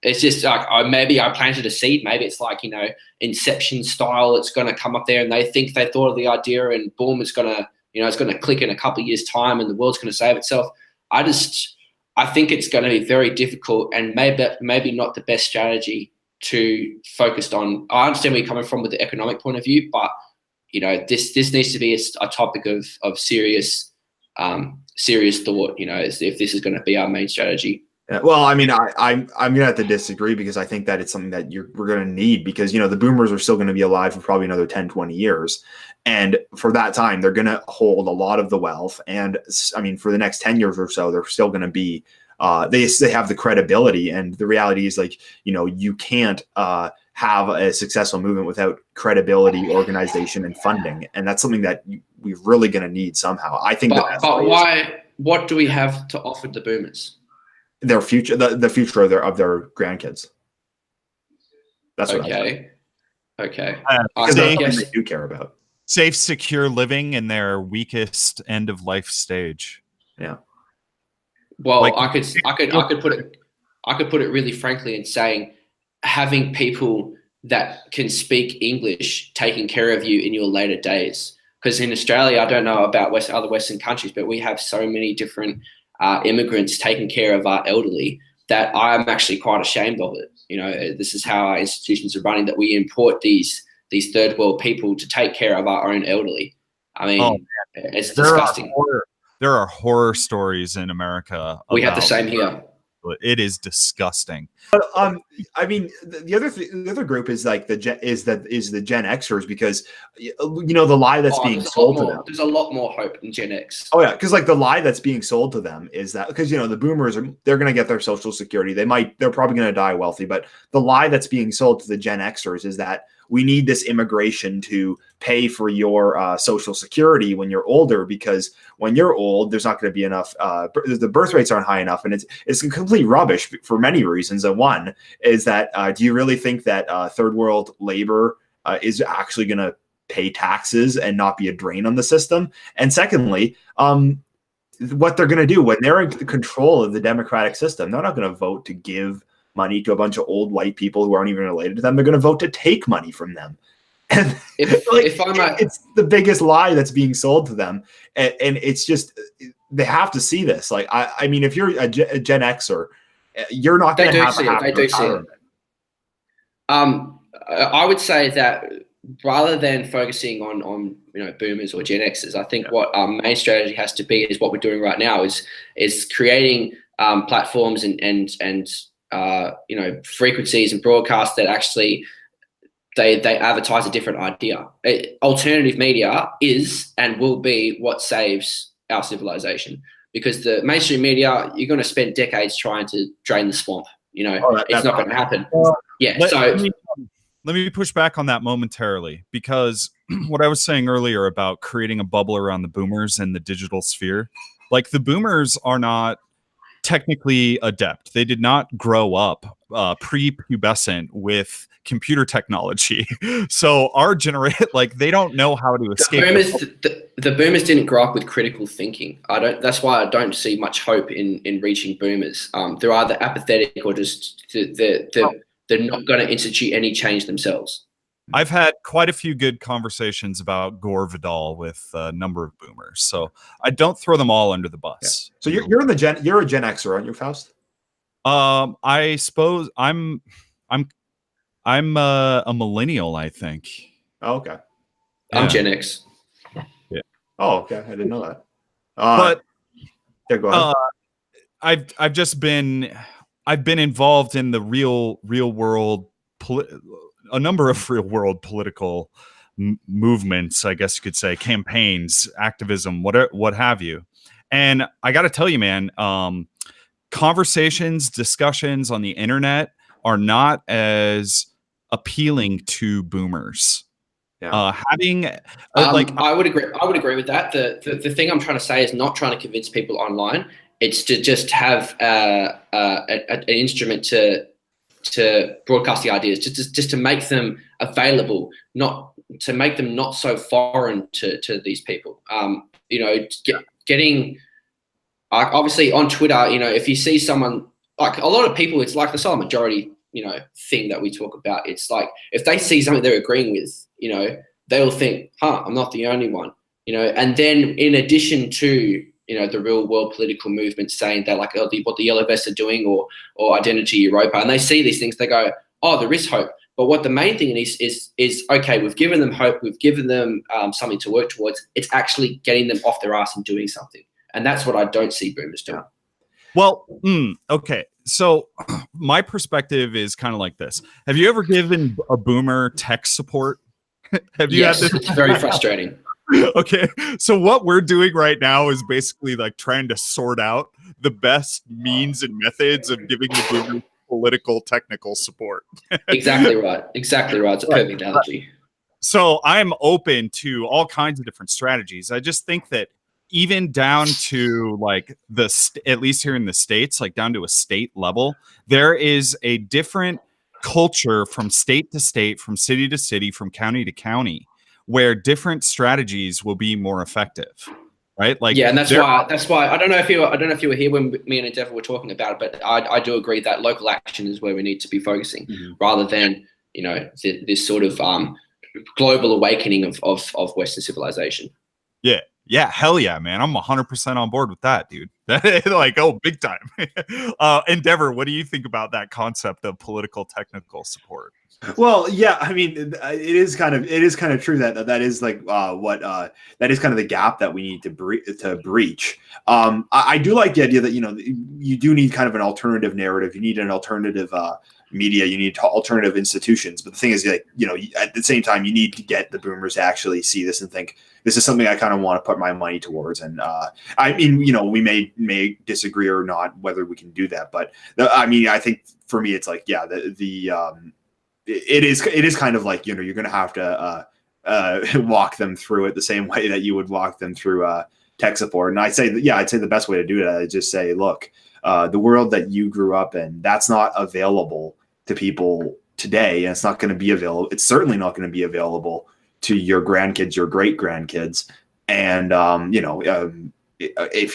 It's just like, maybe I planted a seed. Maybe it's like, Inception style. It's going to come up there and they think they thought of the idea and boom, it's going to, it's going to click in a couple of years' time and the world's going to save itself. I think it's going to be very difficult and maybe not the best strategy to focus on. I understand where you're coming from with the economic point of view, but this needs to be a topic of serious thought. If this is going to be our main strategy. Yeah, well, I'm gonna have to disagree because I think that it's something that we're gonna need because the boomers are still going to be alive for probably another 10, 20 years. And for that time, they're going to hold a lot of the wealth. And for the next 10 years or so, they're still going to be, they have the credibility. And the reality is you can't have a successful movement without credibility, organization, and funding. And that's something that we're really going to need somehow. I think what do we have to offer the boomers? Their future, the future of their grandkids. That's what okay. Because that's something they do care about. Safe, secure living in their weakest end of life stage. Yeah. Well, I could put it really frankly in saying having people that can speak English taking care of you in your later days. Because in Australia, I don't know about other Western countries, but we have so many different immigrants taking care of our elderly that I'm actually quite ashamed of it. This is how our institutions are running, that we import these third world people to take care of our own elderly. It's disgusting. There are horror stories in America. We have the same here. It is disgusting. But I mean, the other group is like the Gen Xers, because the lie that's being sold to them. There's a lot more hope in Gen X. Oh yeah, because like the lie that's being sold to them is that, because the boomers they're going to get their Social Security. They're probably going to die wealthy, but the lie that's being sold to the Gen Xers is that we need this immigration to pay for your Social Security when you're older, because when you're old, there's not going to be enough. The birth rates aren't high enough, and it's complete rubbish for many reasons. And one is that do you really think that third world labor is actually going to pay taxes and not be a drain on the system? And secondly, what they're going to do when they're in control of the democratic system, they're not going to vote to give money to a bunch of old white people who aren't even related to them. They're going to vote to take money from them. And it's the biggest lie that's being sold to them. And it's just, they have to see this. Like, I mean, if you're a Gen Xer, you're not going to have a happy retirement. I would say that rather than focusing on boomers or Gen Xers, I think what our main strategy has to be is what we're doing right now is creating platforms and frequencies and broadcasts that actually they advertise a different idea. Alternative media is and will be what saves our civilization, because the mainstream media, you're going to spend decades trying to drain the swamp. It's not going to happen. Let me push back on that momentarily, because what I was saying earlier about creating a bubble around the boomers and the digital sphere, like the boomers are not technically adept. They did not grow up pre-pubescent with computer technology. So our generation, like, they don't know how to escape. The boomers didn't grow up with critical thinking. That's why I don't see much hope in reaching boomers. They're either apathetic or just they're not going to institute any change themselves. I've had quite a few good conversations about Gore Vidal with a number of boomers, so I don't throw them all under the bus. Yeah. So you're a Gen Xer, aren't you, Faust? I suppose I'm a millennial, I think. Oh, okay. I'm Gen X. Yeah. Oh, okay. I didn't know that. But yeah, go ahead. I've been involved in the real world, a number of real world political movements, I guess you could say, campaigns, activism, what have you. And I got to tell you, man, conversations, discussions on the internet are not as appealing to boomers. Yeah. I would agree with that. The thing I'm trying to say is not trying to convince people online. It's to just have an instrument to broadcast the ideas, just to make them available, not to make them not so foreign to these people. Getting obviously on Twitter, if you see someone, like a lot of people, it's like the silent majority, thing that we talk about. It's like if they see something they're agreeing with, they'll think, I'm not the only one, and then in addition to the real world political movement saying that, like, what the Yellow Vests are doing or Identity Europa, and they see these things, they go, oh, there is hope. But what the main thing is okay, we've given them hope, we've given them something to work towards. It's actually getting them off their ass and doing something. And that's what I don't see boomers doing. Well, okay. So my perspective is kind of like this. Have you ever given a boomer tech support? Have you had this? It's very frustrating. Okay, so what we're doing right now is basically like trying to sort out the best means and methods of giving the boomers political technical support. Exactly right. It's a perfect analogy. So I'm open to all kinds of different strategies. I just think that even down to like at least here in the States, like down to a state level, there is a different culture from state to state, from city to city, from county to county, where different strategies will be more effective, right? Like, yeah, and that's why I don't know if you were here when me and Endeavour were talking about it, but I do agree that local action is where we need to be focusing, rather than this sort of global awakening of Western civilization. Yeah, hell yeah, man! I'm 100% on board with that, dude. Like, oh, big time. Endeavour, what do you think about that concept of political technical support? Well, yeah, I mean, it is kind of true that is like that is kind of the gap that we need to breach. I do like the idea that you do need kind of an alternative narrative. You need an alternative media, you need alternative institutions. But the thing is, like, you know, at the same time, you need to get the boomers to actually see this and think this is something I kind of want to put my money towards. And I mean, you know, we may disagree or not whether we can do that, but I mean, I think for me, it's like, yeah, it is kind of like, you know, you're going to have to walk them through it the same way that you would walk them through tech support. And I'd say the best way to do it is just say, look, the world that you grew up in, that's not available to people today. And it's not going to be available. It's certainly not going to be available to your grandkids, your great grandkids. And, you know, if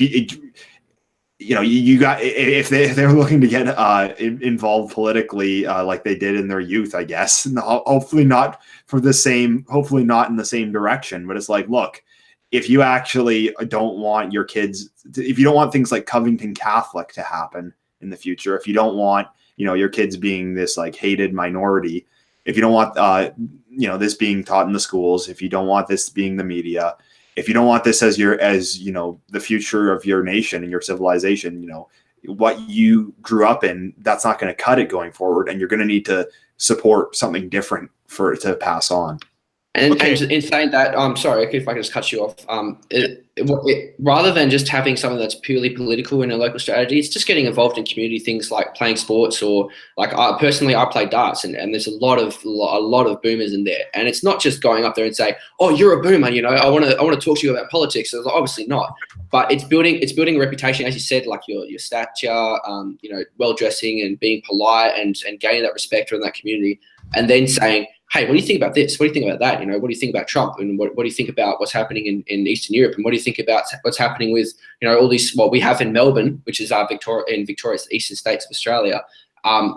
they're looking to get involved politically like they did in their youth, I guess, and hopefully not in the same direction, but it's like, look, if you actually don't want your kids, if you don't want things like Covington Catholic to happen in the future, if you don't want, you know, your kids being this like hated minority, if you don't want, you know, this being taught in the schools, if you don't want this being the media, if you don't want this as you know, the future of your nation and your civilization, you know, what you grew up in, that's not going to cut it going forward. And you're going to need to support something different for it to pass on. And in saying that, I'm sorry if I can just cut you off. Rather than just having something that's purely political in a local strategy, it's just getting involved in community things like playing sports, or like personally, I play darts, and there's a lot of boomers in there. And it's not just going up there and say, "Oh, you're a boomer," you know, I want to talk to you about politics. So obviously not, but it's building a reputation, as you said, like your stature, you know, well dressing and being polite and gaining that respect from that community, and then saying, hey, what do you think about this? What do you think about that? You know, what do you think about Trump? And what do you think about what's happening in Eastern Europe? And what do you think about what's happening with, you know, all these, what we have in Melbourne, which is Victoria's eastern states of Australia.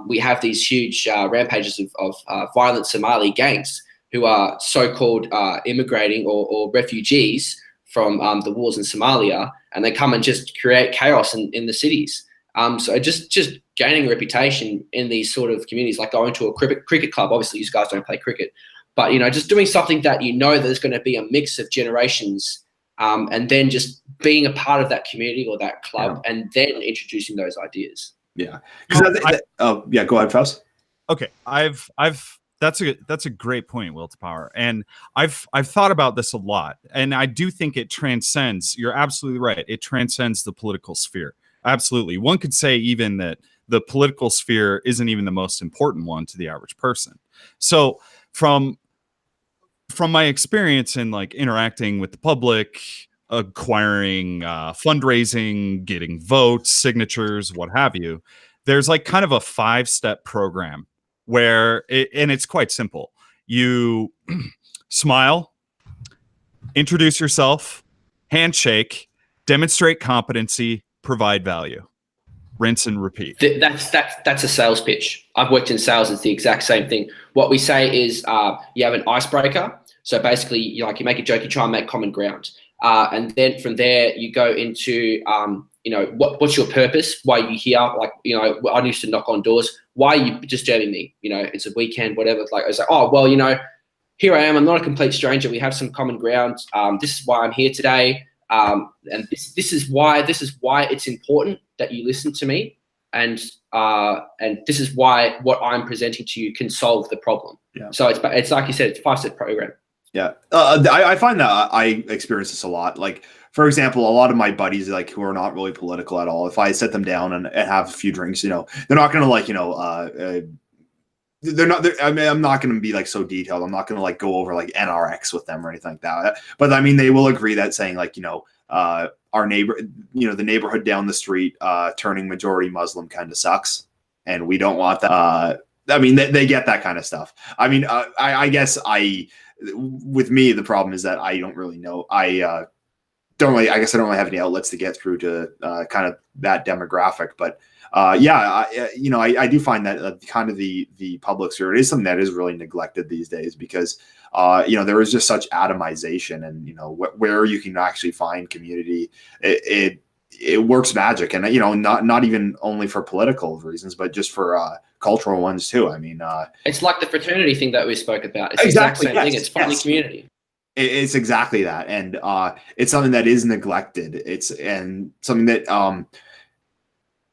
We have these huge rampages of violent Somali gangs who are so-called immigrating or refugees from the wars in Somalia, and they come and just create chaos in the cities. So just gaining a reputation in these sort of communities, like going to a cricket club. Obviously, you guys don't play cricket, but, you know, just doing something that, you know, there's going to be a mix of generations, and then just being a part of that community or that club, and then introducing those ideas. Yeah. Yeah. Go ahead, Faust. Okay. That's a great point, Will to Power. And I've thought about this a lot, and I do think it transcends. You're absolutely right. It transcends the political sphere. Absolutely. One could say even that the political sphere isn't even the most important one to the average person. So from my experience in like interacting with the public, acquiring fundraising, getting votes, signatures, what have you, there's like kind of a 5-step program where it's quite simple. You smile, introduce yourself, handshake, demonstrate competency, provide value, rinse and repeat. That's a sales pitch. I've worked in sales. It's the exact same thing. What we say is you have an icebreaker. So basically, you make a joke, you try and make common ground. And then from there, you go into, you know, what's your purpose? Why are you here? Like, you know, I used to knock on doors. Why are you disturbing me? You know, it's a weekend, whatever. Like, I was like, oh, well, you know, here I am. I'm not a complete stranger. We have some common ground. This is why I'm here today. And this is why it's important that you listen to me, and this is why what I'm presenting to you can solve the problem. Yeah. So it's like you said, it's a 5-step program. Yeah, I find that I experience this a lot. Like, for example, a lot of my buddies, like, who are not really political at all, if I sit them down and have a few drinks, you know, they're not going to, like, you know, I mean, I'm not going to be like so detailed. I'm not going to like go over like NRX with them or anything like that. But I mean, they will agree that saying like, you know, our neighbor, you know, the neighborhood down the street turning majority Muslim kind of sucks, and we don't want that. I mean, they get that kind of stuff. I mean, I guess with me, the problem is that I don't really know. I don't really have any outlets to get through to kind of that demographic. But you know, I do find that kind of the public sphere is something that is really neglected these days, because you know, there is just such atomization, and, you know, where you can actually find community, it works magic. And, you know, not even only for political reasons, but just for cultural ones too. I mean, it's like the fraternity thing that we spoke about. It's exactly the exact same thing. It's finding community. It's exactly that. And it's something that is neglected. And something that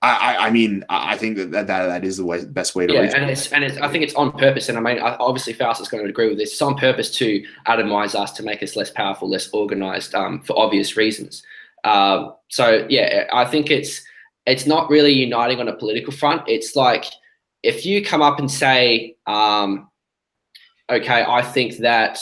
I mean, I think that is the best way to reach. And I think it's on purpose. And I mean, obviously, Faust is going to agree with this. It's on purpose to atomize us, to make us less powerful, less organized, for obvious reasons. So yeah, I think it's not really uniting on a political front. It's like if you come up and say, okay, I think that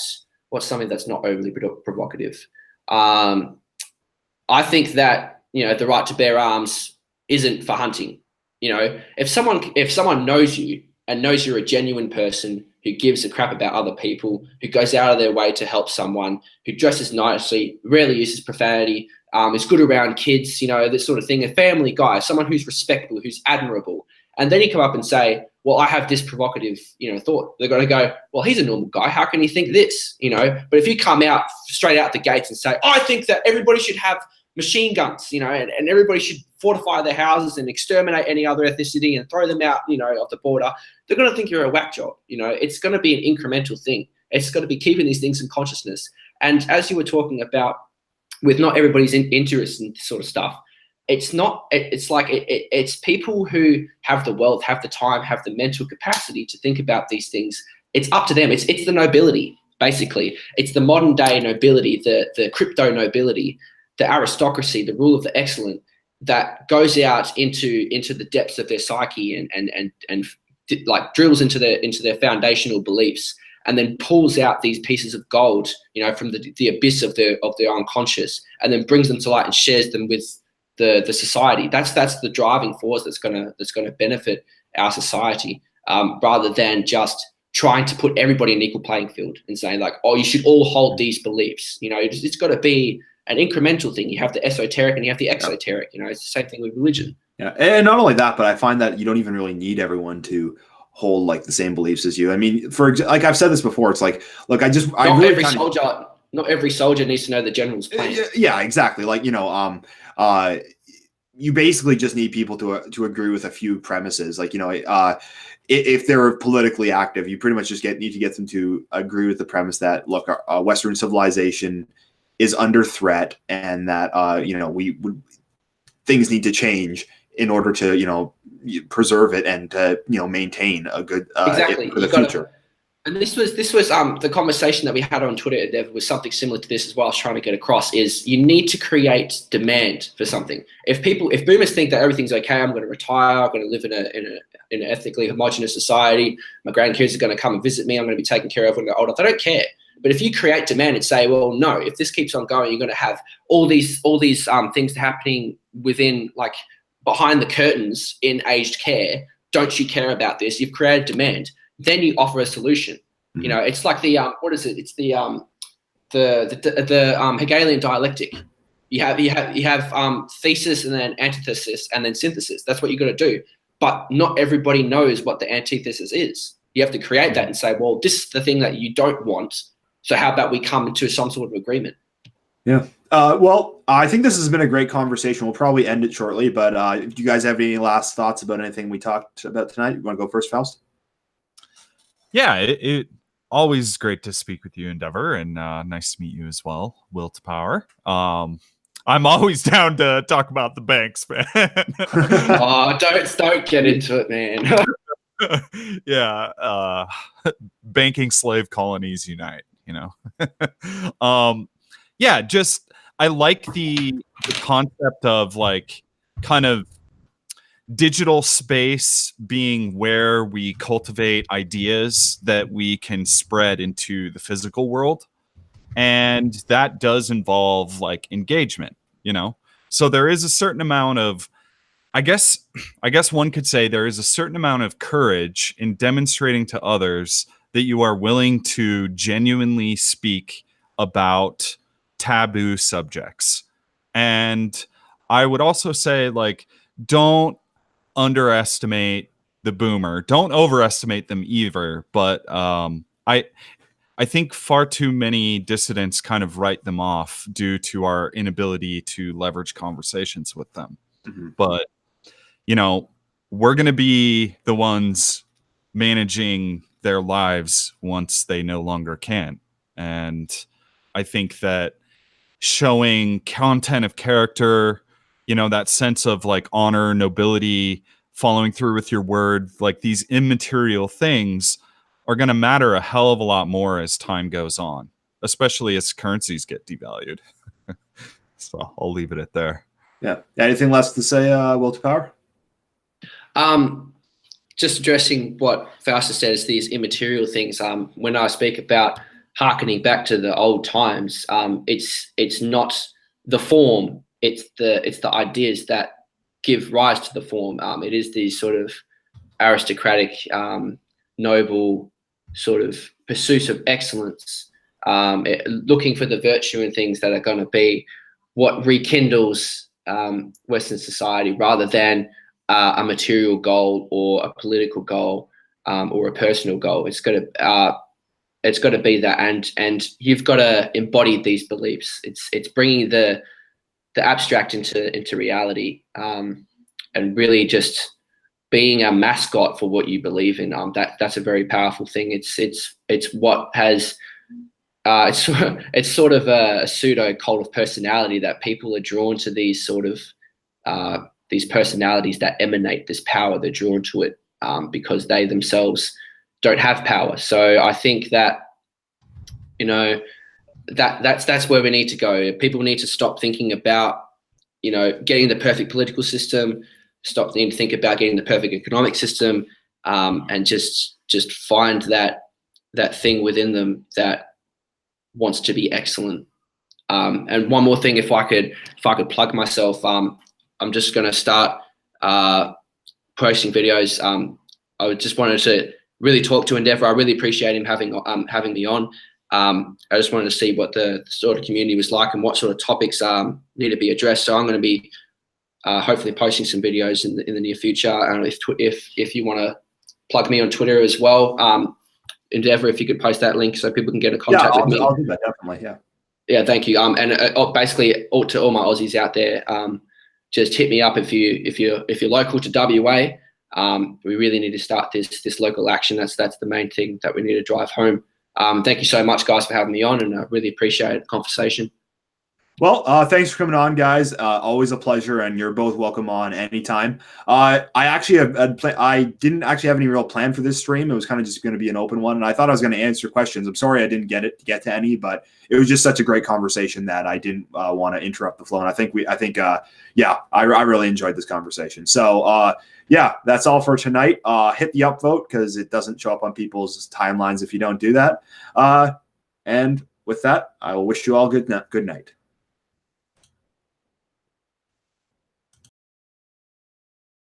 what's something that's not overly provocative. I think that, the right to bear arms isn't for hunting. If someone knows you and knows you're a genuine person who gives a crap about other people, who goes out of their way to help someone, who dresses nicely, rarely uses profanity, is good around kids, this sort of thing, a family guy, someone who's respectable, who's admirable, and then you come up and say, well, I have this provocative, thought. They're going to go, well, he's a normal guy. How can he think this? But if you come out straight out the gates and say, I think that everybody should have machine guns, and everybody should fortify their houses and exterminate any other ethnicity and throw them out, off the border, they're going to think you're a whack job. It's going to be an incremental thing. It's going to be keeping these things in consciousness. And as you were talking about, with not everybody's interest in this sort of stuff, it's people who have the wealth, have the time, have the mental capacity to think about these things. It's up to them. It's the nobility, basically. It's the modern day nobility, the crypto nobility, the aristocracy, the rule of the excellent, that goes out into the depths of their psyche and like drills into their foundational beliefs, and then pulls out these pieces of gold, from the abyss of their unconscious, and then brings them to light and shares them with the society. That's the driving force that's gonna benefit our society, rather than just trying to put everybody in an equal playing field and saying like, oh, you should all hold these beliefs. It's got to be an incremental thing. You have the esoteric and you have the exoteric. It's the same thing with religion. Yeah, and not only that, but I find that you don't even really need everyone to hold like the same beliefs as you. I mean, like I've said this before, it's like, look, not every soldier needs to know the general's plan. Yeah, exactly. Like, you basically just need people to agree with a few premises. Like, if they're politically active, you pretty much just need to get them to agree with the premise that, look, our Western civilization is under threat, and that things need to change in order to preserve it and to maintain a good exactly for the future. And this was the conversation that we had on Twitter. There was something similar to this as well. I was trying to get across is you need to create demand for something. If boomers think that everything's okay, I'm going to retire, I'm going to live in an ethnically homogenous society, my grandkids are going to come and visit me, I'm going to be taken care of when they're older, they don't care. But if you create demand and say, well, no, if this keeps on going, you're going to have all these things happening within, like, behind the curtains in aged care. Don't you care about this? You've created demand. Then you offer a solution. Mm-hmm. It's like the what is it? It's the Hegelian dialectic. You have thesis and then antithesis and then synthesis. That's what you got to do. But not everybody knows what the antithesis is. You have to create that and say, well, this is the thing that you don't want. So how about we come to some sort of agreement? Yeah. Well, I think this has been a great conversation. We'll probably end it shortly, but if you guys have any last thoughts about anything we talked about tonight, you want to go first, Faust? Yeah, it always great to speak with you, Endeavor, and nice to meet you as well, Will to Power. I'm always down to talk about the banks, man. Oh, don't get into it, man. Yeah, banking slave colonies unite. Yeah, just I like the concept of like kind of digital space being where we cultivate ideas that we can spread into the physical world. And that does involve like engagement, So there is a certain amount of, I guess one could say there is a certain amount of courage in demonstrating to others that you are willing to genuinely speak about taboo subjects. And I would also say, like, don't underestimate the boomer. Don't overestimate them either. But I think far too many dissidents kind of write them off due to our inability to leverage conversations with them. Mm-hmm. But, we're going to be the ones managing their lives once they no longer can. And I think that showing content of character, you know, that sense of like honor, nobility, following through with your word, like these immaterial things are going to matter a hell of a lot more as time goes on, especially as currencies get devalued. So I'll leave it at there. Yeah. Anything less to say, Will to Power? Just addressing what Faustus says, these immaterial things. When I speak about hearkening back to the old times, it's not the form, it's the ideas that give rise to the form. It is these sort of aristocratic, noble sort of pursuit of excellence, looking for the virtue in things that are going to be what rekindles Western society, rather than a material goal or a political goal or a personal goal. It's got to be that, and you've got to embody these beliefs. It's bringing the abstract into reality, and really just being a mascot for what you believe in. That's a very powerful thing. It's what has it's sort of a pseudo cult of personality, that people are drawn to these sort of these personalities that emanate this power. They're drawn to it because they themselves don't have power. So I think that, you know, that's where we need to go. People need to stop thinking about, you know, getting the perfect political system, stop needing to think about getting the perfect economic system, and just find that thing within them that wants to be excellent. And one more thing, if I could plug myself, I'm just going to start posting videos. I just wanted to really talk to Endeavour. I really appreciate him having me on. I just wanted to see what the sort of community was like and what sort of topics need to be addressed. So I'm going to be hopefully posting some videos in the near future. And if you want to plug me on Twitter as well, Endeavour, if you could post that link so people can get in contact with me. I'll do that, definitely. Yeah. Yeah, thank you. And basically, to all my Aussies out there, just hit me up if you're local to WA. We really need to start this local action. That's the main thing that we need to drive home. Thank you so much, guys, for having me on, and I really appreciate the conversation. Well, thanks for coming on, guys. Always a pleasure, and you're both welcome on anytime. I didn't actually have any real plan for this stream. It was kind of just going to be an open one, and I thought I was going to answer questions. I'm sorry I didn't get to any, but it was just such a great conversation that I didn't want to interrupt the flow. And I really enjoyed this conversation. So yeah, that's all for tonight. Hit the upvote because it doesn't show up on people's timelines if you don't do that. And with that, I will wish you all good night.